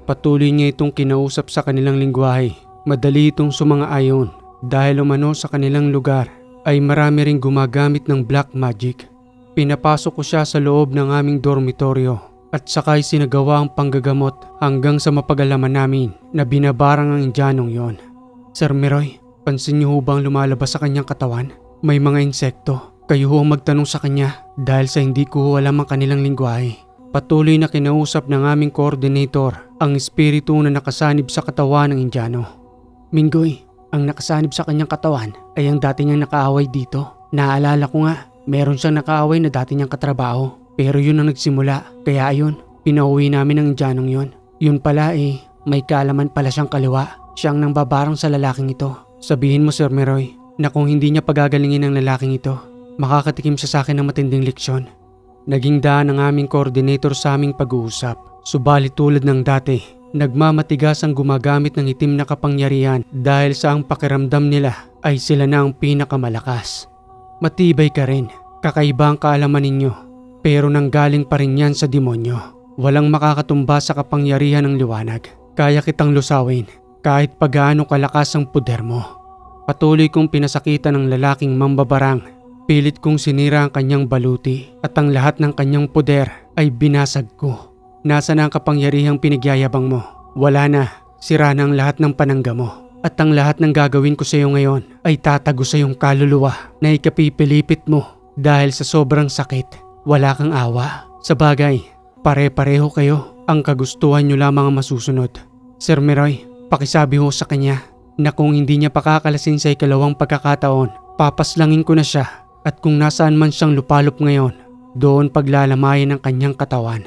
Patuloy niya itong kinausap sa kanilang lingwahe. Madali itong sumang-ayon dahil umano sa kanilang lugar ay marami ring gumagamit ng black magic. Pinapasok ko siya sa loob ng aming dormitoryo at sakay sinagawa ang panggagamot hanggang sa mapag-alaman namin na binabarang ang Indyanong yon. Sir Meroy, pansin niyo ho bang lumalabas sa kanyang katawan? May mga insekto. Kayo ho ang magtanong sa kanya dahil sa hindi ko ho alam ang kanilang lingwahe. Patuloy na kinausap ng aming coordinator ang espiritu na nakasanib sa katawan ng Indyano. Minggoy, ang nakasanib sa kanyang katawan ay ang dati niyang nakaaway dito. Naalala ko nga, meron siyang nakaaway na dati niyang katrabaho. Pero yun ang nagsimula, kaya ayun, pinauwi namin ang Indyanong yun. Yun pala may kaalaman pala siyang kaliwa. Siyang nang babarang sa lalaking ito. Sabihin mo Sir Meroy, na kung hindi niya pagagalingin ang lalaking ito, makakatikim siya sa akin ng matinding leksyon. Naging daan ang aming coordinator sa aming pag-uusap. Subalit tulad ng dati, nagmamatigas ang gumagamit ng itim na kapangyarihan dahil sa ang pakiramdam nila ay sila na ang pinakamalakas. Matibay ka rin, kakaiba ang kaalaman ninyo, pero nanggaling pa rin yan sa demonyo. Walang makakatumba sa kapangyarihan ng liwanag. Kaya kitang lusawin kahit pagaano kalakas ang puder mo. Patuloy kong pinasakitan ng lalaking mambabarang. Pilit kong sinira ang kanyang baluti at ang lahat ng kanyang puder ay binasag ko. Nasaan ang kapangyarihang pinagyayabang mo? Wala na, sira na ang lahat ng panangga mo. At ang lahat ng gagawin ko sa iyo ngayon ay tatago sa iyong kaluluwa na ikapipilipit mo dahil sa sobrang sakit. Wala kang awa. Sa bagay, pare-pareho kayo. Ang kagustuhan nyo lamang ang masusunod. Sir Meroy, pakisabi ho sa kanya na kung hindi niya pakakalasin sa ikalawang pagkakataon, papaslangin ko na siya. At kung nasaan man siyang lupalop ngayon, doon paglalamayan ang kanyang katawan.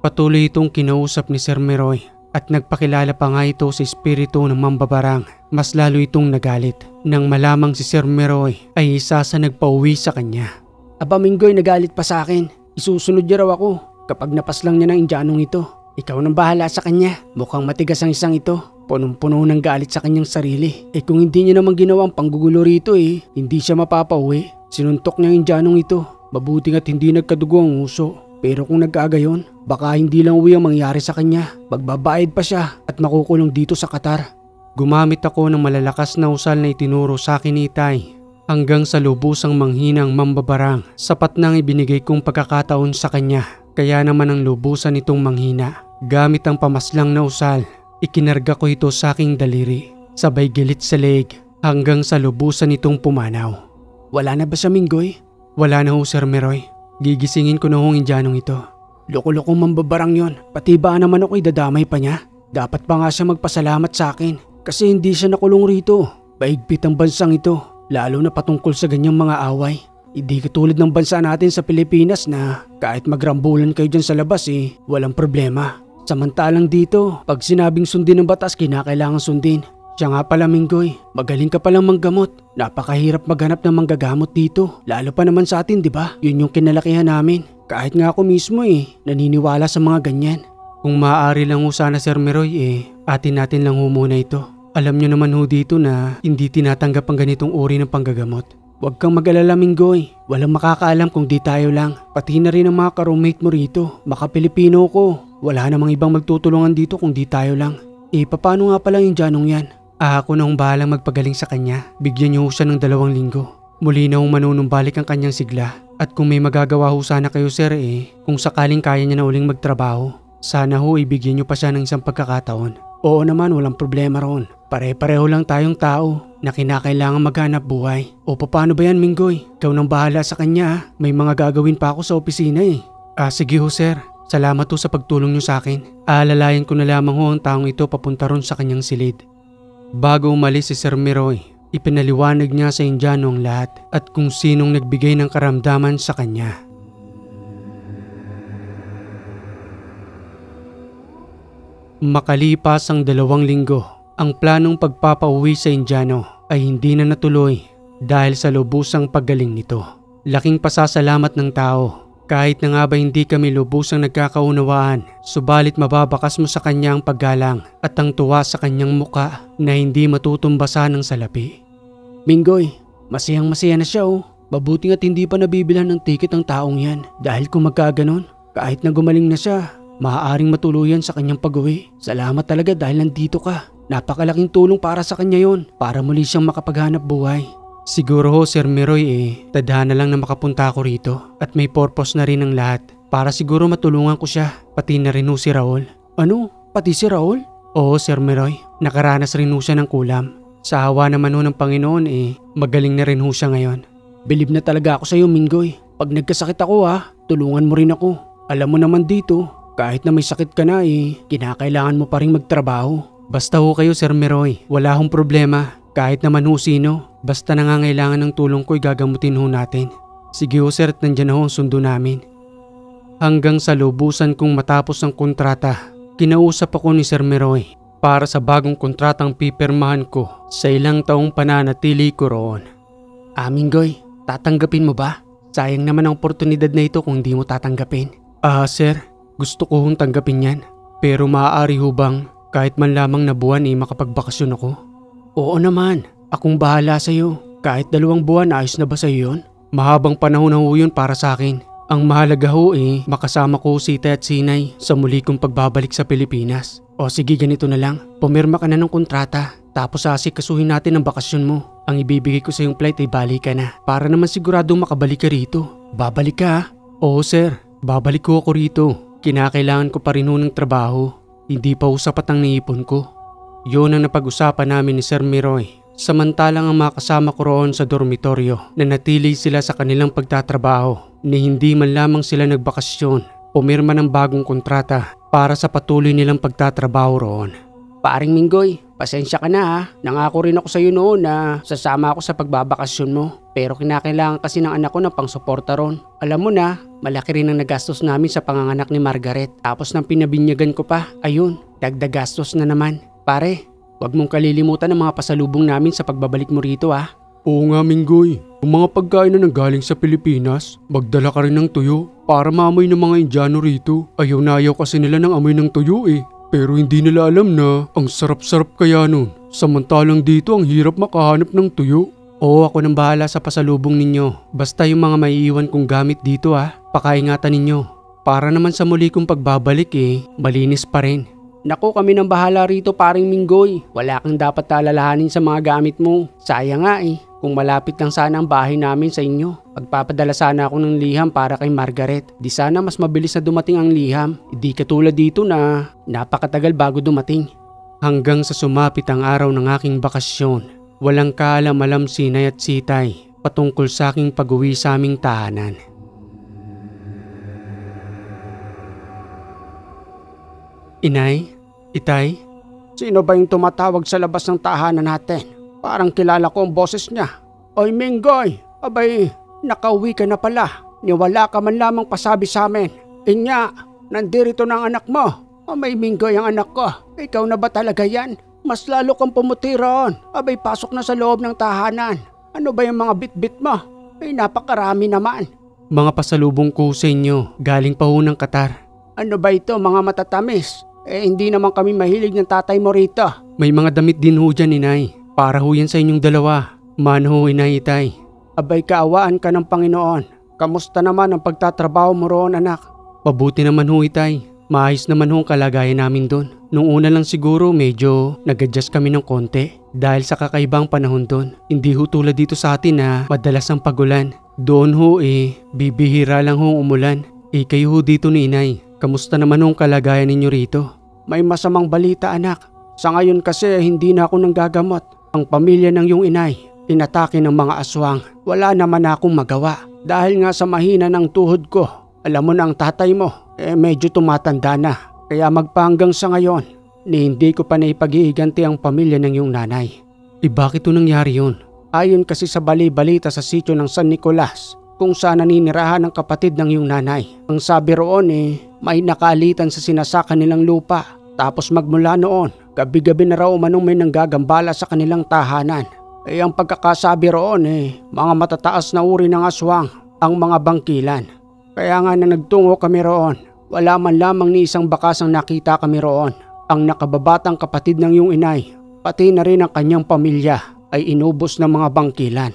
Patuloy itong kinausap ni Sir Meroy at nagpakilala pa nga ito sa espiritu ng mambabarang. Mas lalo itong nagalit nang malamang si Sir Meroy ay isa sa nagpauwi sa kanya. Aba Minggoy, nagalit pa sa akin. Isusunod niya raw ako kapag napaslang niya ng Indyanong ito. Ikaw nang bahala sa kanya. Mukhang matigas ang isang ito. Punong-puno ng galit sa kanyang sarili. Kung hindi niya naman ginawa ang panggugulo rito hindi siya mapapauwi. Sinuntok niya ang Indyanong ito. Mabuti nga't hindi nagkadugo ang uso. Pero kung nagkagayon, baka hindi lang uwi ang mangyari sa kanya. Magbabayad pa siya at makukulong dito sa Qatar. Gumamit ako ng malalakas na usal na itinuro sa akin ni Itay. Hanggang sa lubusang manghinang mambabarang, sapat nang ibinigay kong pagkakataon sa kanya. Kaya naman ang lubusan nitong manghina. Gamit ang pamaslang na usal, ikinarga ko ito sa aking daliri, sabay gilit sa leeg hanggang sa lubusan nitong pumanaw. Wala na ba siya Minggoy? Wala na ho Sir Meroy. Gigisingin ko na ho ang Indyanong ito. Loko-lokong mambabarang yon. Pati ba naman ako'y dadamay pa niya? Dapat pa nga siya magpasalamat sa akin kasi hindi siya nakulong rito. Baigpit ang bansang ito. Lalo na patungkol sa ganyang mga away. Hindi katulad ng bansa natin sa Pilipinas na kahit magrambulan kayo dyan sa labas walang problema. Samantalang dito, pag sinabing sundin ng batas, kinakailangan sundin. Siya nga pala Minggoy, magaling ka palang manggamot. Napakahirap maghanap ng manggagamot dito. Lalo pa naman sa atin, di ba? Yun yung kinalakihan namin. Kahit nga ako mismo naniniwala sa mga ganyan. Kung maaari lang ho sana Sir Meroy atin natin lang ho muna ito. Alam nyo naman ho dito na hindi tinatanggap ang ganitong uri ng panggagamot. Huwag kang mag-alala Minggoy, walang makakaalam kung di tayo lang. Pati na rin ang mga ka-roommate mo rito, maka-Pilipino ko. Wala namang ibang magtutulungan dito kung di tayo lang. Paano nga pala yung Indyanong yan? Ako na hong bahalang magpagaling sa kanya. Bigyan niyo ho siya ng 2 linggo. Muli na hong manunumbalik ang kanyang sigla. At kung may magagawa ho sana kayo sir kung sakaling kaya niya na uling magtrabaho, sana ho ibigyan niyo pa siya ng isang pagkakataon. Oo naman, walang problema roon. Pare-pareho lang tayong tao na kinakailangan maghanap buhay. O paano ba yan Minggoy? Ikaw nang bahala sa kanya. May mga gagawin pa ako sa opisina Sige ho sir. Salamat ho sa pagtulong niyo sa akin. Aalalayan ko na lamang ho ang taong ito papunta ron sa kanyang silid. Bago umalis si Sir Meroy, ipinaliwanag niya sa Indyano ang lahat at kung sinong nagbigay ng karamdaman sa kanya. Makalipas ang 2 linggo, ang planong pagpapauwi sa Indyano ay hindi na natuloy dahil sa lubusang paggaling nito. Laking pasasalamat ng tao. Kahit na nga ba hindi kami lubusang nagkakaunawaan, subalit mababakas mo sa kanya ang paggalang at ang tuwa sa kanyang muka na hindi matutumbasan ng salapi. Minggoy, masayang-masaya na siya Mabuti nga't hindi pa nabibilhan ng tiket ang taong yan dahil kung magkaganon, kahit na gumaling na siya, maaaring matuluyan sa kanyang pag-uwi. Salamat talaga dahil nandito ka. Napakalaking tulong para sa kanya yon, para muli siyang makapaghanap buhay. Siguro ho Sir Meroy tadhana lang na makapunta ako rito at may purpose na rin ang lahat. Para siguro matulungan ko siya, pati na rin ho si Raul. Ano? Pati si Raul? Oo Sir Meroy, nakaranas rin ho siya ng kulam. Sa awa naman ho ng Panginoon magaling na rin ho siya ngayon. Bilib na talaga ako sa iyo, Minggoy. Pag nagkasakit ako tulungan mo rin ako. Alam mo naman dito, kahit na may sakit ka na kinakailangan mo pa rin magtrabaho. Basta ho kayo Sir Meroy, wala hong problema. Kahit naman ho sino, basta nangangailangan ng tulong ko'y gagamutin ho natin. Sige ho sir, at nandyan ho ang sundo namin. Hanggang sa lubusan kong matapos ang kontrata, kinausap ako ni Sir Meroy para sa bagong kontratang pipirmahan ko sa ilang taong pananatili ko roon. Minggoy, tatanggapin mo ba? Sayang naman ang oportunidad na ito kung di mo tatanggapin. Sir, gusto ko hong tanggapin yan. Pero maaari ho bang kahit man lamang na buwan makapagbakasyon ako? Oo naman, akong bahala sa'yo. Kahit 2 buwan, ayos na ba sa'yo yun? Mahabang panahon na ho yun para sa akin. Ang mahalaga ho makasama ko si Tay at Sinay sa muli kong pagbabalik sa Pilipinas. O sige, ganito na lang. Pumirma ka na ng kontrata. Tapos asikasuhin natin ang bakasyon mo. Ang ibibigay ko sa yung flight balik ka na. Para naman siguradong makabalik ka rito. Babalik ka Oo sir, babalik ko ako rito. Kinakailangan ko pa rin ho ng trabaho. Hindi pa ho sapat ang naipon ko. Yun ang napag-usapan namin ni Sir Meroy. Samantalang ang mga kasama ko roon sa dormitoryo, nanatili sila sa kanilang pagtatrabaho ni hindi man lamang sila nagbakasyon. Pumirma ng bagong kontrata para sa patuloy nilang pagtatrabaho roon. Paring Minggoy, pasensya ka na Nangako rin ako sa iyo noon na sasama ako sa pagbabakasyon mo. Pero kinakailangan kasi ng anak ko ng pangsuporta ron. Alam mo na, malaki rin ang nagastos namin sa panganganak ni Margaret. Tapos nang pinabinyagan ko pa, ayun, dagdag gastos na naman. Pare, wag mong kalilimutan ang mga pasalubong namin sa pagbabalik mo rito Oo nga Minggoy, yung mga pagkain na nanggaling sa Pilipinas, magdala ka rin ng tuyo para maamoy ng mga Indiano rito. Ayaw na ayaw kasi nila ng amoy ng tuyo Pero hindi nila alam na ang sarap-sarap kaya nun. Samantalang dito ang hirap makahanap ng tuyo. Oo, ako nang bahala sa pasalubong ninyo. Basta yung mga maiiwan kong gamit dito pakaingatan ninyo. Para naman sa muli kong pagbabalik malinis pa rin. Naku, kami nang bahala rito paring Minggoy. Wala kang dapat alalahanin sa mga gamit mo. Sayang nga kung malapit lang sana ang bahay namin sa inyo. Pagpapadala sana ako ng liham para kay Margaret. Di sana mas mabilis na dumating ang liham. Di katulad dito na napakatagal bago dumating. Hanggang sa sumapit ang araw ng aking bakasyon, walang kaalam-alam si Inay at si Tay patungkol sa aking pag-uwi sa aming tahanan. Inay? Itay? Sino ba yung tumatawag sa labas ng tahanan natin? Parang kilala ko ang boses niya. Oy Minggoy, abay, nakauwi ka na pala. Niwala ka man lamang pasabi sa amin. Inya, nandirito ng anak mo. May Minggoy ang anak ko. Ikaw na ba talaga yan? Mas lalo kang pumuti roon. Abay, pasok na sa loob ng tahanan. Ano ba yung mga bit-bit mo? Napakarami naman. Mga pasalubong ko sa inyo, galing pa ho ng Qatar. Ano ba ito, mga matatamis? Hindi naman kami mahilig ng tatay mo rito. May mga damit din ho dyan, Inay. Para ho yan sa inyong dalawa. Man ho, Inay, Itay. Abay, kaawaan ka ng Panginoon. Kamusta naman ang pagtatrabaho mo roon, anak? Mabuti naman ho, Itay. Maayos naman ho ang kalagayan namin doon. Nung una lang siguro medyo nag-adjust kami ng konti dahil sa kakaibang panahon doon. Hindi ho tulad dito sa atin na madalas ang pagulan. Doon ho bibihira lang ho umulan. Kayo ho dito ni Inay. Kamusta naman ho ang kalagayan ninyo rito? May masamang balita, anak. Sa ngayon kasi hindi na ako nanggagamot. Ang pamilya ng iyong inay, inatake ng mga aswang. Wala naman akong magawa. Dahil nga sa mahina ng tuhod ko. Alam mo na ang tatay mo, medyo tumatanda na. Kaya magpahanggang sa ngayon, hindi ko pa naipag-iiganti ang pamilya ng iyong nanay. Bakit ito nangyari yun? Ayon kasi sa bali-balita sa sitio ng San Nicolas, kung saan naninirahan ng kapatid ng iyong nanay. Ang sabi roon may nakalitan sa sinasaka nilang lupa. Tapos magmula noon, gabi-gabi na raw umanong may nanggagambala sa kanilang tahanan. Ang pagkakasabi roon mga matataas na uri ng aswang ang mga bangkilan. Kaya nga na nagtungo kami roon, wala man lamang ni isang bakas ang nakita kami roon. Ang nakababatang kapatid ng iyong inay, pati na rin ang kanyang pamilya ay inubos ng mga bangkilan.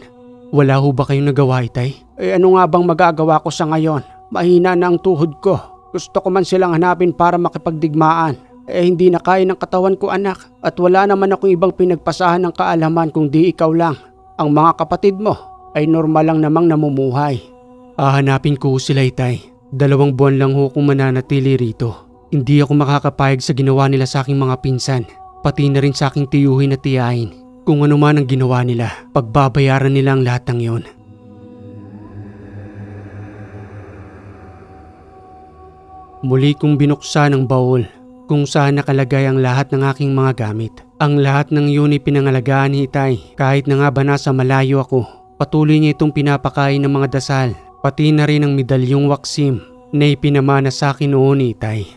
Wala ho ba kayong nagawa, Itay? Ano nga bang magagawa ko sa ngayon? Mahina na ang tuhod ko. Gusto ko man silang hanapin para makipagdigmaan. Hindi na kaya ng katawan ko anak at wala naman akong ibang pinagpasahan ng kaalaman kung di ikaw lang. Ang mga kapatid mo ay normal lang namang namumuhay. Hahanapin ko sila Itay. 2 buwan lang ho kung mananatili rito. Hindi ako makakapayag sa ginawa nila sa aking mga pinsan. Pati na rin sa aking tiyuhin at tiyahin. Kung ano man ang ginawa nila, pagbabayaran nila ang lahat ng yon. Muli kong binuksan ang baul kung saan nakalagay ang lahat ng aking mga gamit. Ang lahat ng yun ay pinangalagaan ni Itay. Kahit na nga ba nasa malayo ako, patuloy niya itong pinapakain ng mga dasal. Pati na rin ang medalyong waksim na ipinamana sa akin noon ni Itay.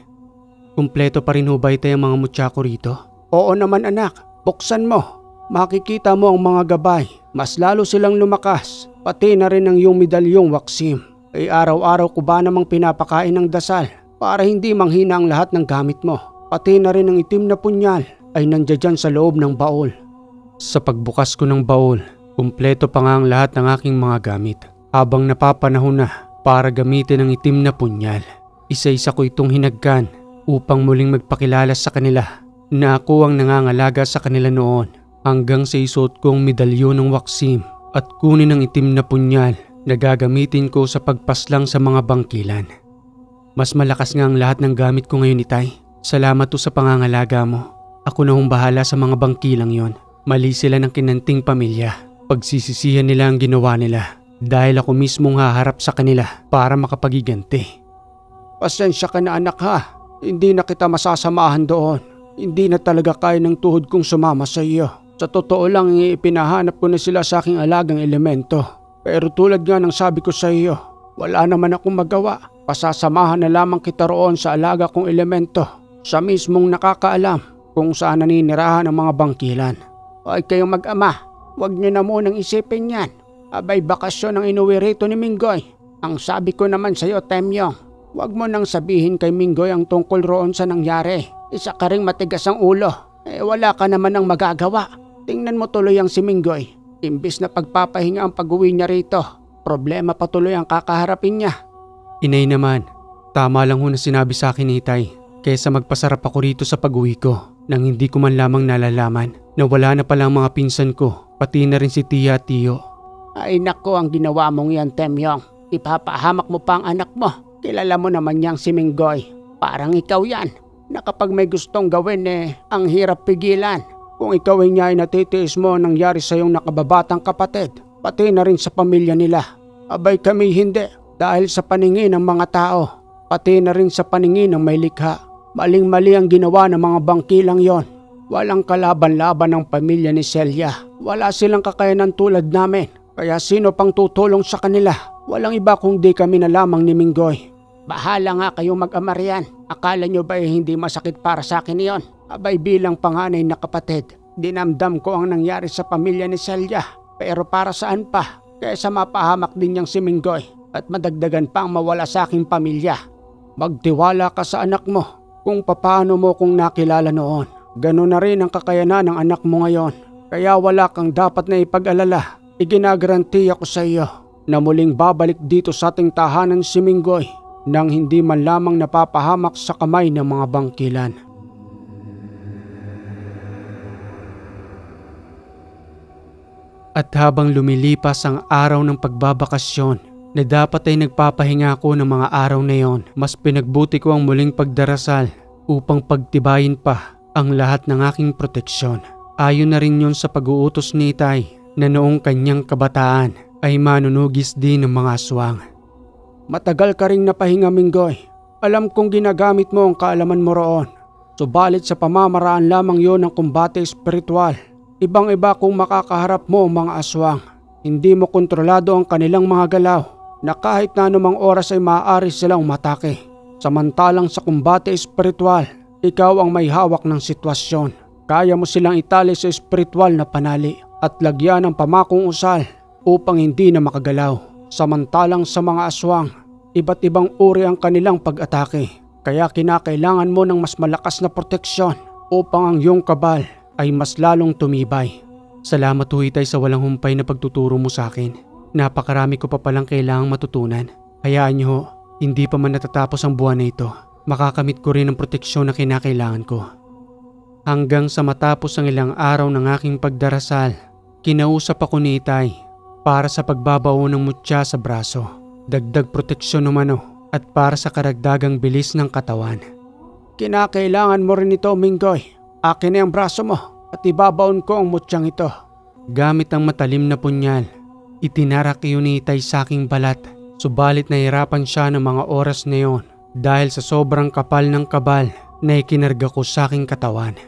Kumpleto pa rin ho ba Itay ang mga mutya ko rito? Oo naman anak, buksan mo. Makikita mo ang mga gabay. Mas lalo silang lumakas. Pati na rin ang iyong medalyong waksim. Araw-araw ko ba namang pinapakain ng dasal para hindi manghina ang lahat ng gamit mo. Pati na rin ang itim na punyal ay nandiyan sa loob ng baul. Sa pagbukas ko ng baul, kumpleto pa nga ang lahat ng aking mga gamit. Habang napapanahon na para gamitin ang itim na punyal, isa-isa ko itong hinagkan upang muling magpakilala sa kanila na ako ang nangangalaga sa kanila noon hanggang sa isuot kong medalyon ng waksim at kunin ang itim na punyal na gagamitin ko sa pagpaslang sa mga bangkilan. Mas malakas nga ang lahat ng gamit ko ngayon Itay. Salamat to sa pangangalaga mo. Ako na hong bahala sa mga bangkilang yon. Mali sila ng kinanting pamilya. Pagsisisihan nila ang ginawa nila. Dahil ako mismong haharap sa kanila para makapagiganti. Pasensya ka na anak ha. Hindi na kita masasamahan doon. Hindi na talaga kaya ng tuhod kong sumama sa iyo. Sa totoo lang ipinahanap ko na sila sa aking alagang elemento. Pero tulad nga ng sabi ko sa iyo, wala naman akong magawa. Pasasamahan na lamang kita roon sa alaga kong elemento. Siya mismong nakakaalam kung saan naninirahan ang mga bangkilan. Ay kayong mag-ama, huwag niyo na munang isipin yan. Abay bakasyon ang inuwi rito ni Minggoy. Ang sabi ko naman sa iyo, Temyong, huwag mo nang sabihin kay Minggoy ang tungkol roon sa nangyari. Isa ka ring matigas ang ulo. Wala ka naman ang magagawa. Tingnan mo tuloy ang si Minggoy. Imbis na pagpapahinga ang pag-uwi niya rito, problema pa tuloy ang kakaharapin niya. Inay naman, tama lang ho na sinabi sa akin ni Itay. Kesa magpasarap ako rito sa pag-uwi ko nang hindi ko man lamang nalalaman na wala na pala ang mga pinsan ko, pati na rin si Tia at Tiyo. Ay nako, ang ginawa mong yan, Temyong. Ipapahamak mo pa ang anak mo. Kilala mo naman niyang si Minggoy. Parang ikaw yan, na kapag may gustong gawin ang hirap pigilan. Kung ikaw ay niya ay natitiis mo ang nangyari sa iyong nakababatang kapatid, pati na rin sa pamilya nila. Abay kami hindi, dahil sa paningin ng mga tao, pati na rin sa paningin ng may likha. Maling-mali ang ginawa ng mga bangkilang yon. Walang kalaban-laban ng pamilya ni Celia. Wala silang kakayanan tulad namin. Kaya sino pang tutulong sa kanila? Walang iba kundi kami na lamang ni Minggoy. Bahala nga kayong mag-ama riyan. Akala nyo ba hindi masakit para sa akin iyon? Abay bilang panganay na kapatid, dinamdam ko ang nangyari sa pamilya ni Celia. Pero para saan pa? Kaysa mapahamak din niyang si Minggoy at madagdagan pa ang mawala sa aking pamilya. Magtiwala ka sa anak mo kung papaano mo kong nakilala noon. Ganun na rin ang kakayanan ng anak mo ngayon. Kaya wala kang dapat na ipag-alala. Iginagarantiya ko sa iyo na muling babalik dito sa ating tahanan si Minggoy nang hindi man lamang napapahamak sa kamay ng mga bangkilan. At habang lumilipas ang araw ng pagbabakasyon na dapat ay nagpapahinga ako ng mga araw na yon, mas pinagbuti ko ang muling pagdarasal upang pagtibayin pa ang lahat ng aking proteksyon. Ayon na rin yun sa pag-uutos ni Itay na noong kanyang kabataan ay manunugis din ng mga aswang. Matagal ka ring napahinga, Minggoy. Alam kong ginagamit mo ang kaalaman mo roon. Subalit sa pamamaraan lamang yon ng kumbate espiritual. Ibang-iba kung makakaharap mo ang mga aswang. Hindi mo kontrolado ang kanilang mga galaw na kahit na anumang oras ay maaari silang matake. Samantalang sa kumbate espiritual, ikaw ang may hawak ng sitwasyon. Kaya mo silang itali sa espiritual na panali at lagyan ng pamakong usal upang hindi na makagalaw. Samantalang sa mga aswang, iba't ibang uri ang kanilang pag-atake. Kaya kinakailangan mo ng mas malakas na proteksyon upang ang iyong kabal ay mas lalong tumibay. Salamat ho Itay sa walang humpay na pagtuturo mo sa akin. Napakarami ko pa palang kailangang matutunan. Hayaan niyo ho, Hindi pa man natatapos ang buwan na ito, makakamit ko rin ang proteksyon na kinakailangan ko. Hanggang sa matapos ang ilang araw ng aking pagdarasal, kinausap ako ni Itay para sa pagbabao ng mutya sa braso, dagdag proteksyon umano at para sa karagdagang bilis ng katawan. Kinakailangan mo rin ito, Minggoy. Akin na ang braso mo at ibabaon ko ang mutyang ito. Gamit ang matalim na punyal, itinarak iyon ni Itay sa aking balat, subalit nahirapan siya ng mga oras na iyon dahil sa sobrang kapal ng kabal na ikinarga ko sa aking katawan.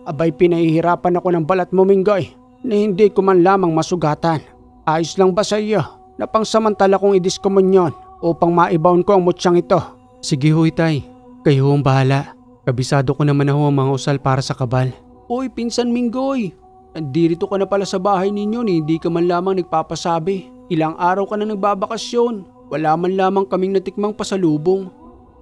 Abay, pinahihirapan ako ng balat mo, Minggoy, na hindi ko man lamang masugatan. Ayos lang ba sa iyo na pangsamantala kong idiskomunyon upang maibaon ko ang mutyang ito? Sige ho, Itay. Kayo ang bahala. Kabisado ko naman ho ang mga usal para sa kabal. Uy, pinsan Minggoy. Nandito ka na pala sa bahay ninyo ni hindi ka man lamang nagpapasabi. Ilang araw ka na nagbabakasyon. Wala man lamang kaming natikmang pasalubong.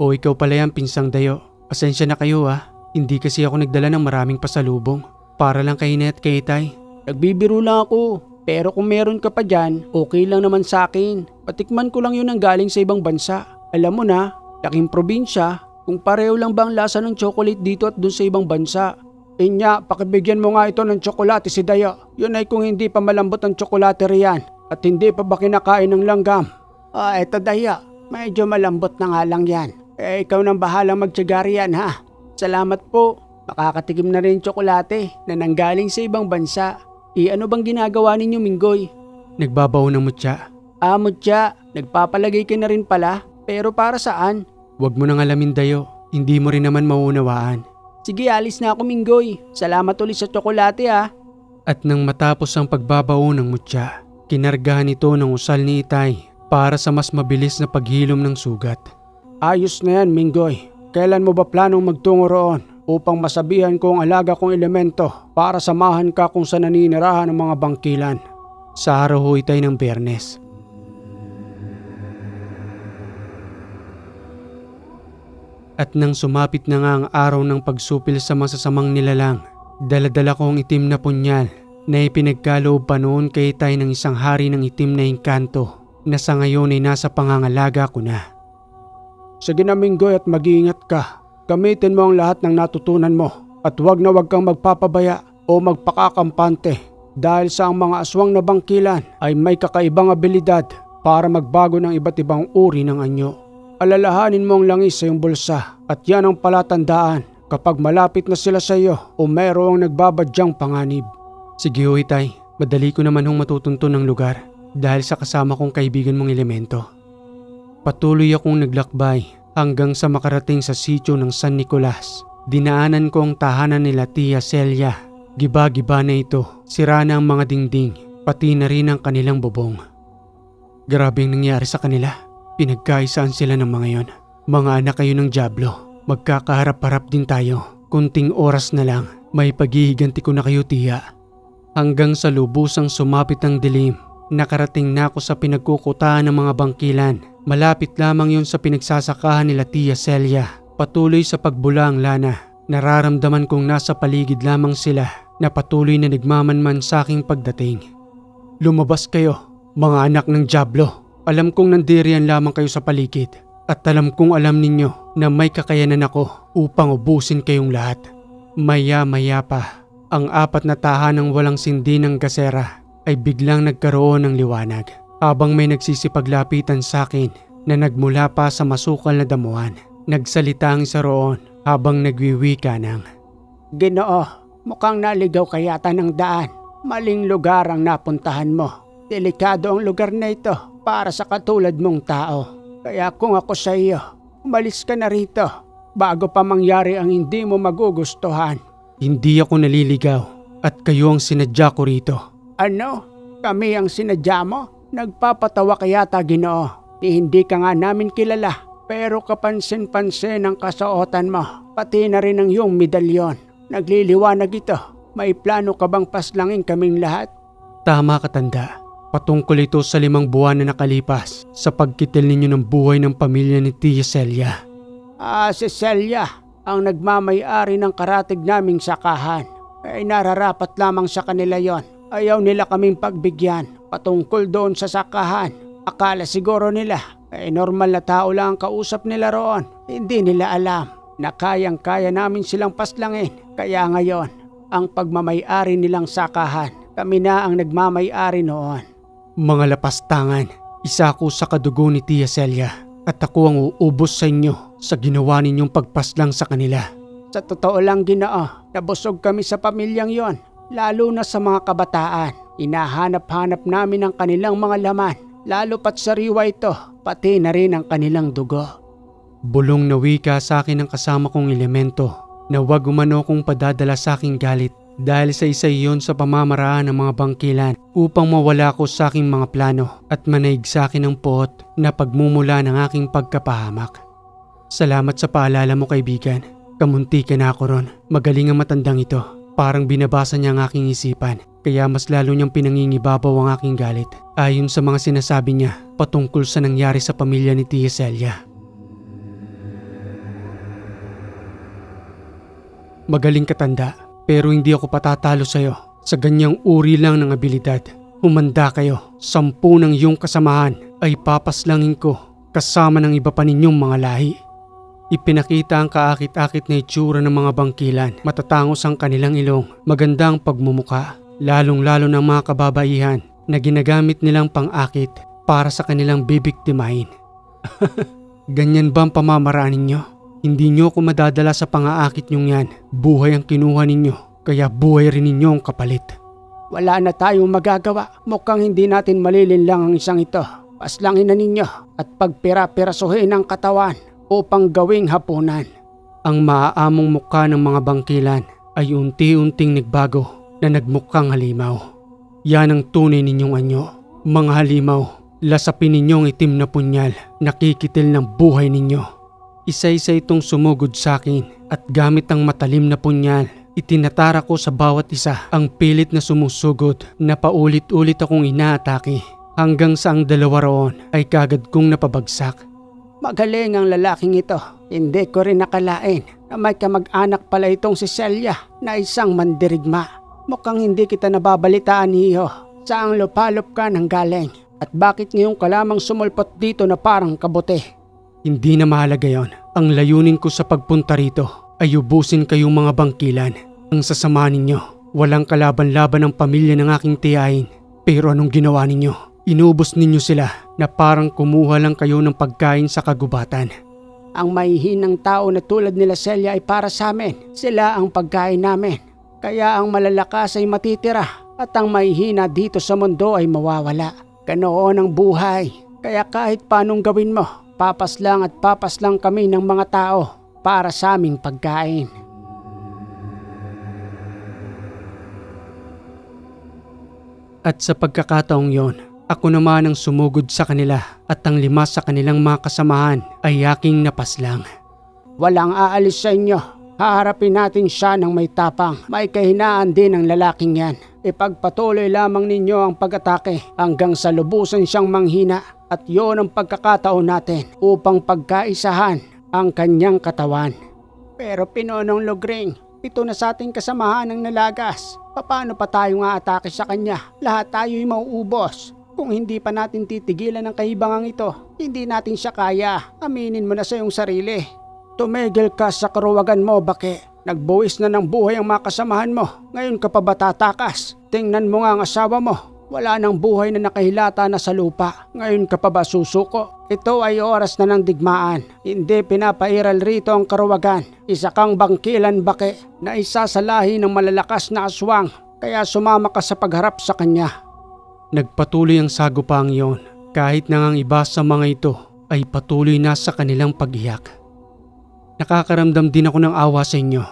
O ikaw pala yan, pinsang Dayo. Pasensya na kayo ha. Hindi kasi ako nagdala ng maraming pasalubong. Para lang kay Net kay Itay. Nagbibiro lang ako. Pero kung meron ka pa dyan, okay lang naman sa akin. Patikman ko lang yun ang galing sa ibang bansa. Alam mo na, laking probinsya. Kung pareho lang ba ang lasa ng chocolate dito at dun sa ibang bansa? Inya, pakibigyan mo nga ito ng tsokolate si Dayo. Yun ay kung hindi pa malambot ang tsokolate riyan at hindi pa ba kinakain ng langgam. Eto Dayo, medyo malambot na nga lang yan. Ikaw nang bahalang magtiyaga riyan ha. Salamat po, makakatikim na rin tsokolate na nanggaling sa ibang bansa. Ano bang ginagawa ninyo, Minggoy? Nagbabaw ng mutya. Mutya, nagpapalagay ka na rin pala. Pero para saan? Huwag mo nang alamin, Dayo. Hindi mo rin naman mauunawaan. Sige, alis na ako, Minggoy. Salamat ulit sa tsokolate ha. At nang matapos ang pagbabao ng mutya, kinargahan ito ng usal ni Itay para sa mas mabilis na paghilom ng sugat. Ayos na yan, Minggoy. Kailan mo ba planong magtungo roon upang masabihan ko ang alaga kong elemento para samahan ka kung saan naninirahan ng mga bangkilan? Sa araw ho, Itay, ng Biyernes. At nang sumapit na nga ang araw ng pagsupil sa masasamang nilalang, dala-dala ko ang itim na punyal na ipinagkaloob pa noon kay Itay ng isang hari ng itim na engkanto na sa ngayon ay nasa pangangalaga ko na. Sige na, Minggoy, at mag-iingat ka. Gamitin mo ang lahat ng natutunan mo at huwag kang magpapabaya o magpakakampante dahil sa ang mga aswang na bangkilan ay may kakaibang abilidad para magbago ng iba't ibang uri ng anyo. Alalahanin mo ang langis sa iyong bulsa at yan ang palatandaan kapag malapit na sila sa iyo o mayroong nagbabadyang panganib. Sige ho, Itay, madali ko naman hong matutunto ng lugar dahil sa kasama kong kaibigan mong elemento. Patuloy akong naglakbay hanggang sa makarating sa sitio ng San Nicolas. Dinaanan ko ang tahanan nila Tia Celia. Giba-giba na ito, sira na ang mga dingding, pati na rin ang kanilang bubong. Grabe ang nangyari sa kanila. Pinagkaisaan sila ng mga yon. Mga anak kayo ng dyablo. Magkakaharap-harap din tayo. Kunting oras na lang, may paghihiganti ko na kayo, Tia. Hanggang sa lubusang sumapit ang dilim, nakarating na ako sa pinagkukutaan ng mga bangkilan. Malapit lamang yun sa pinagsasakahan nila Tia Celia. Patuloy sa pagbula ang lana. Nararamdaman kong nasa paligid lamang sila na patuloy na nagmamanman sa aking pagdating. Lumabas kayo, mga anak ng dyablo. Alam kong nandiriyan lamang kayo sa paligid. At alam kong alam ninyo na may kakayanan ako upang ubusin kayong lahat. Maya-maya pa, ang 4 na tahanang walang sindi ng gasera ay biglang nagkaroon ng liwanag. Habang may nagsisipaglapitan sa akin na nagmula pa sa masukal na damuhan. Nagsalita ang isa roon habang nagwiwika ng, Ginoo, mukhang naligaw ka yata ng daan. Maling lugar ang napuntahan mo. Delikado ang lugar na ito para sa katulad mong tao. Kaya kung ako sa iyo, umalis ka na rito bago pa mangyari ang hindi mo magugustuhan. Hindi ako naliligaw at kayo ang sinadya ko rito. Ano? Kami ang sinadya mo? Nagpapatawa ka yata, Ginoo. Hindi ka nga namin kilala. Pero kapansin-pansin ang kasuotan mo. Pati na rin ang iyong medalyon. Nagliliwanag ito. May plano ka bang paslangin kaming lahat? Tama ka, tanda. Patungkol ito sa 5 buwan na nakalipas sa pagkitil ninyo ng buhay ng pamilya ni Tia Celia. Si Celia, ang nagmamay-ari ng karatig naming sakahan. Ay nararapat lamang sa kanila yon. Ayaw nila kaming pagbigyan patungkol doon sa sakahan. Akala siguro nila Normal na tao lang ang kausap nila roon. Hindi nila alam na kayang-kaya namin silang paslangin. Kaya ngayon, ang pagmamay-ari nilang sakahan, kami na ang nagmamay-ari noon. Mga lapastangan, isa ako sa kadugo ni Tia Celia at ako ang uubos sa inyo sa ginawa ninyong pagpaslang sa kanila. Sa totoo lang, Ginoo, nabusog kami sa pamilyang yon, lalo na sa mga kabataan. Hinahanap-hanap namin ang kanilang mga laman, lalo pat sariwa ito, pati na rin ang kanilang dugo. Bulong na wika sa akin ng kasama kong elemento na wag umano kong padadala sa aking galit dahil sa isa iyon sa pamamaraan ng mga bangkilan upang mawala ko sa aking mga plano at manaig sa akin ang puot na pagmumula ng aking pagkapahamak. Salamat sa paalala mo, kaibigan. Kamunti ka na ako ron. Magaling ang matandang ito. Parang binabasa niya ang aking isipan, kaya mas lalo niyang pinangingibabaw ang aking galit ayon sa mga sinasabi niya patungkol sa nangyari sa pamilya ni Tia Celia. Magaling ka, tanda, pero hindi ako patatalo sa'yo sa ganyang uri lang ng abilidad. Humanda kayo, 10 ng iyong kasamahan ay papaslangin ko kasama ng iba pa ninyong mga lahi. Ipinakita ang kaakit-akit na itsura ng mga bangkilan, matatangos ang kanilang ilong, magandang pagmumuka, lalong-lalo ng mga kababaihan na ginagamit nilang pang-akit para sa kanilang bibiktimahin. Ganyan ba ang pamamaraan ninyo? Hindi nyo ako madadala sa pang-aakit nyong yan. Buhay ang kinuha ninyo, kaya buhay rin ninyo ang kapalit. Wala na tayong magagawa. Mukhang hindi natin malilinlang ang isang ito. Paslangin na ninyo at pagpira-pirasuhin ang katawan upang gawing hapunan. Ang maaamong mukha ng mga bangkilan ay unti-unting nagbago na nagmukhang halimaw. Yan ang tunay ninyong anyo. Mga halimaw, lasapin ninyong itim na punyal, nakikitil ng buhay ninyo. Isa-isa itong sumugod sa akin at gamit ang matalim na punyal, itinatara ko sa bawat isa ang pilit na sumusugod na paulit-ulit akong inaatake hanggang sa ang dalawa roon ay kagad kong napabagsak. Magaling ang lalaking ito. Hindi ko rin nakalain na may kamag-anak pala itong si Celia na isang mandirigma. Mukhang hindi kita nababalitaan, Hiho. Saang lupalop ka nang galing? At bakit ngayon ka lamang sumulpot dito na parang kabote? Hindi na mahalaga yon. Ang layunin ko sa pagpunta rito ay ubusin kayong mga bangkilan. Ang sasama ninyo, walang kalaban-laban ang pamilya ng aking tiyahin. Pero anong ginawa ninyo? Inubos ninyo sila na parang kumuha lang kayo ng pagkain sa kagubatan. Ang mahihinang tao na tulad nila Celia ay para sa amin. Sila ang pagkain namin. Kaya ang malalakas ay matitira at ang mahihina dito sa mundo ay mawawala. Ganoon ang buhay. Kaya kahit paanong gawin mo, papaslang at papaslang kami ng mga tao para sa aming pagkain. At sa pagkakataong yon, ako naman ang sumugod sa kanila at ang 5 sa kanilang mga kasamahan ay aking napaslang. Walang aalis sa inyo. Haharapin natin siya ng may tapang. May kahinaan din ang lalaking yan. Ipagpatuloy lamang ninyo ang pag-atake hanggang sa lubusan siyang manghina. At yon ang pagkakataon natin upang pagkaisahan ang kanyang katawan. Pero Pinonong Lugring, ito na sa ating kasamahan ng nalagas. Paano pa tayo nga atake sa kanya? Lahat tayo'y mauubos. Kung hindi pa natin titigilan ang kahibangang ito, hindi natin siya kaya. Aminin mo na sa iyong sarili. Tumigil ka sa karuwagan mo, Bake. Nagbuwis na ng buhay ang mga kasamahan mo. Ngayon ka pa ba tatakas? Tingnan mo nga ang asawa mo. Wala nang buhay na nakahilata na sa lupa. Ngayon ka pa ba susuko? Ito ay oras na ng digmaan. Hindi pinapairal rito ang karuwagan. Isa kang bangkilan, Bake, na isa sa lahi ng malalakas na aswang. Kaya sumama ka sa pagharap sa kanya. Nagpatuloy ang sagupang iyon kahit na ang iba sa mga ito ay patuloy na sa kanilang pag-iyak. Nakakaramdam din ako ng awa sa inyo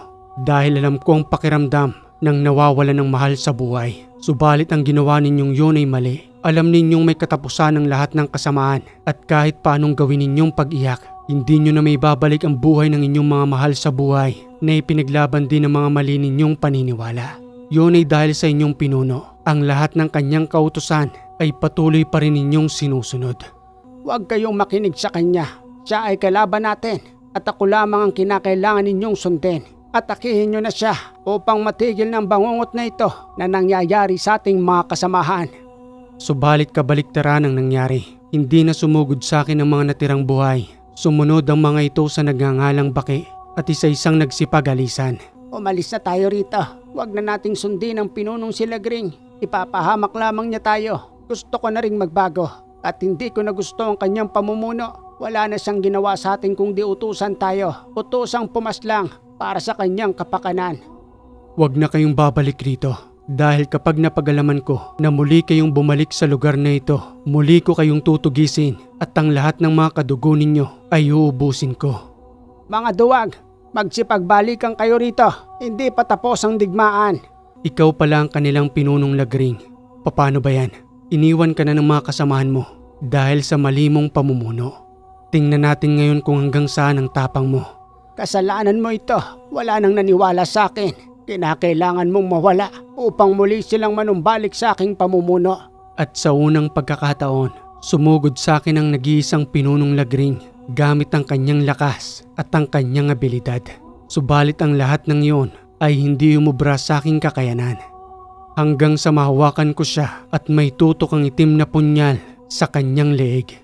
dahil alam ko ang pakiramdam ng nawawalan ng mahal sa buhay. Subalit ang ginawa ninyong yun ay mali. Alam ninyong may katapusan ng lahat ng kasamaan at kahit paanong gawin ninyong pag-iyak, hindi nyo na may babalik ang buhay ng inyong mga mahal sa buhay na ipinaglaban din ng mga mali ninyong paniniwala. Yun ay dahil sa inyong pinuno. Ang lahat ng kanyang kautusan ay patuloy pa rin ninyong sinusunod. Huwag kayong makinig sa kanya. Siya ay kalaban natin at ako lamang ang kinakailangan ninyong sundin. Atakihin nyo na siya upang matigil ng bangungot na ito na nangyayari sa ating mga kasamahan. Subalit kabaliktaran ang nangyari. Hindi na sumugod sa akin ang mga natirang buhay. Sumunod ang mga ito sa nagngangalang Baki at isa-isang nagsipag-alisan. Umalis na tayo rito. Huwag na nating sundin ang pinunong si Lagring. Ipapahamak lamang niya tayo. Gusto ko na ring magbago at hindi ko na gusto ang kanyang pamumuno. Wala na siyang ginawa sa atin kung di utusan tayo. Utusang pumaslang para sa kanyang kapakanan. Huwag na kayong babalik rito. Dahil kapag napagalaman ko na muli kayong bumalik sa lugar na ito, muli ko kayong tutugisin at ang lahat ng mga kadugo ninyo ay uubusin ko. Mga duwag, magsipagbalikan kayo rito. Hindi pa tapos ang digmaan. Ikaw pala ang kanilang pinunong Lagring. Paano ba yan? Iniwan ka na ng mga kasamahan mo dahil sa mali mong pamumuno. Tingnan natin ngayon kung hanggang saan ang tapang mo. Kasalanan mo ito. Wala nang naniwala sa akin. Kinakailangan mong mawala upang muli silang manumbalik sa aking pamumuno. At sa unang pagkakataon, sumugod sa akin ang nag-iisang pinunong Lagring gamit ang kanyang lakas at ang kanyang abilidad. Subalit ang lahat ng iyon ay hindi umubra sa aking kakayanan. Hanggang sa mahawakan ko siya at may tutok ang itim na punyal sa kanyang leeg.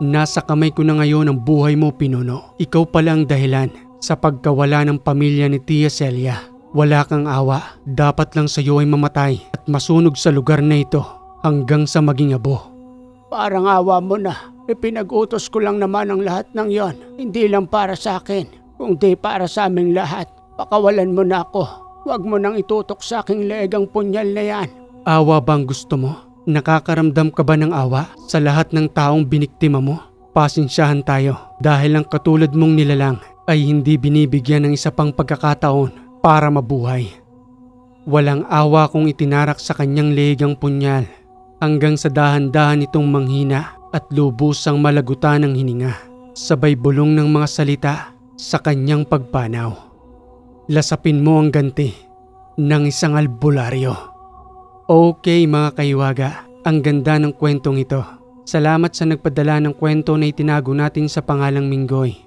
Nasa kamay ko na ngayon ang buhay mo, Pinuno. Ikaw pala ang dahilan sa pagkawala ng pamilya ni Tia Celia. Wala kang awa. Dapat lang sa iyo ay mamatay at masunog sa lugar na ito hanggang sa maging abo. Parang awa mo na. Ipinag-utos ko lang naman ang lahat ng yon. Hindi lang para sa akin, kundi para sa aming lahat. Pakawalan mo na ako. Huwag mo nang itutok sa aking leeg ang punyal na yan. Awa bang gusto mo? Nakakaramdam ka ba ng awa sa lahat ng taong biniktima mo? Pasensyahan tayo dahil ang katulad mong nilalang ay hindi binibigyan ng isa pang pagkakataon para mabuhay. Walang awa kung itinarak sa kanyang leeg ang punyal hanggang sa dahan-dahan itong manghina at lubusang malagutan ng hininga. Sabay bulong ng mga salita sa kanyang pagpanaw. Lasapin mo ang ganti ng isang albularyo. Okay mga kaiwaga, ang ganda ng kwentong ito. Salamat sa nagpadala ng kwento na itinago natin sa pangalang Minggoy.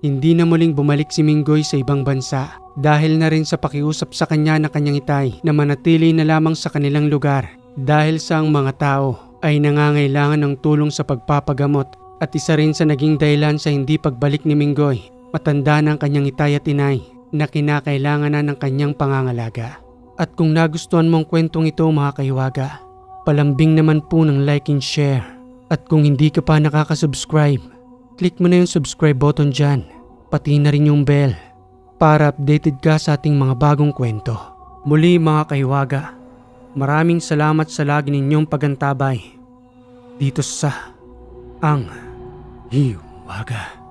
Hindi na muling bumalik si Minggoy sa ibang bansa dahil na rin sa pakiusap sa kanya na kanyang itay na manatili na lamang sa kanilang lugar dahil sa ang mga tao ay nangangailangan ng tulong sa pagpapagamot at isa rin sa naging dahilan sa hindi pagbalik ni Minggoy. Matanda na ang kanyang itay at inay na kinakailangan na ng kanyang pangangalaga. At kung nagustuhan mong kwentong ito mga kaiwaga, palambing naman po ng like and share. At kung hindi ka pa nakaka-subscribe, click mo na yung subscribe button dyan, pati na rin yung bell para updated ka sa ating mga bagong kwento. Muli mga kaiwaga, maraming salamat sa lagi ninyong pagantabay dito sa Ang Hiwaga.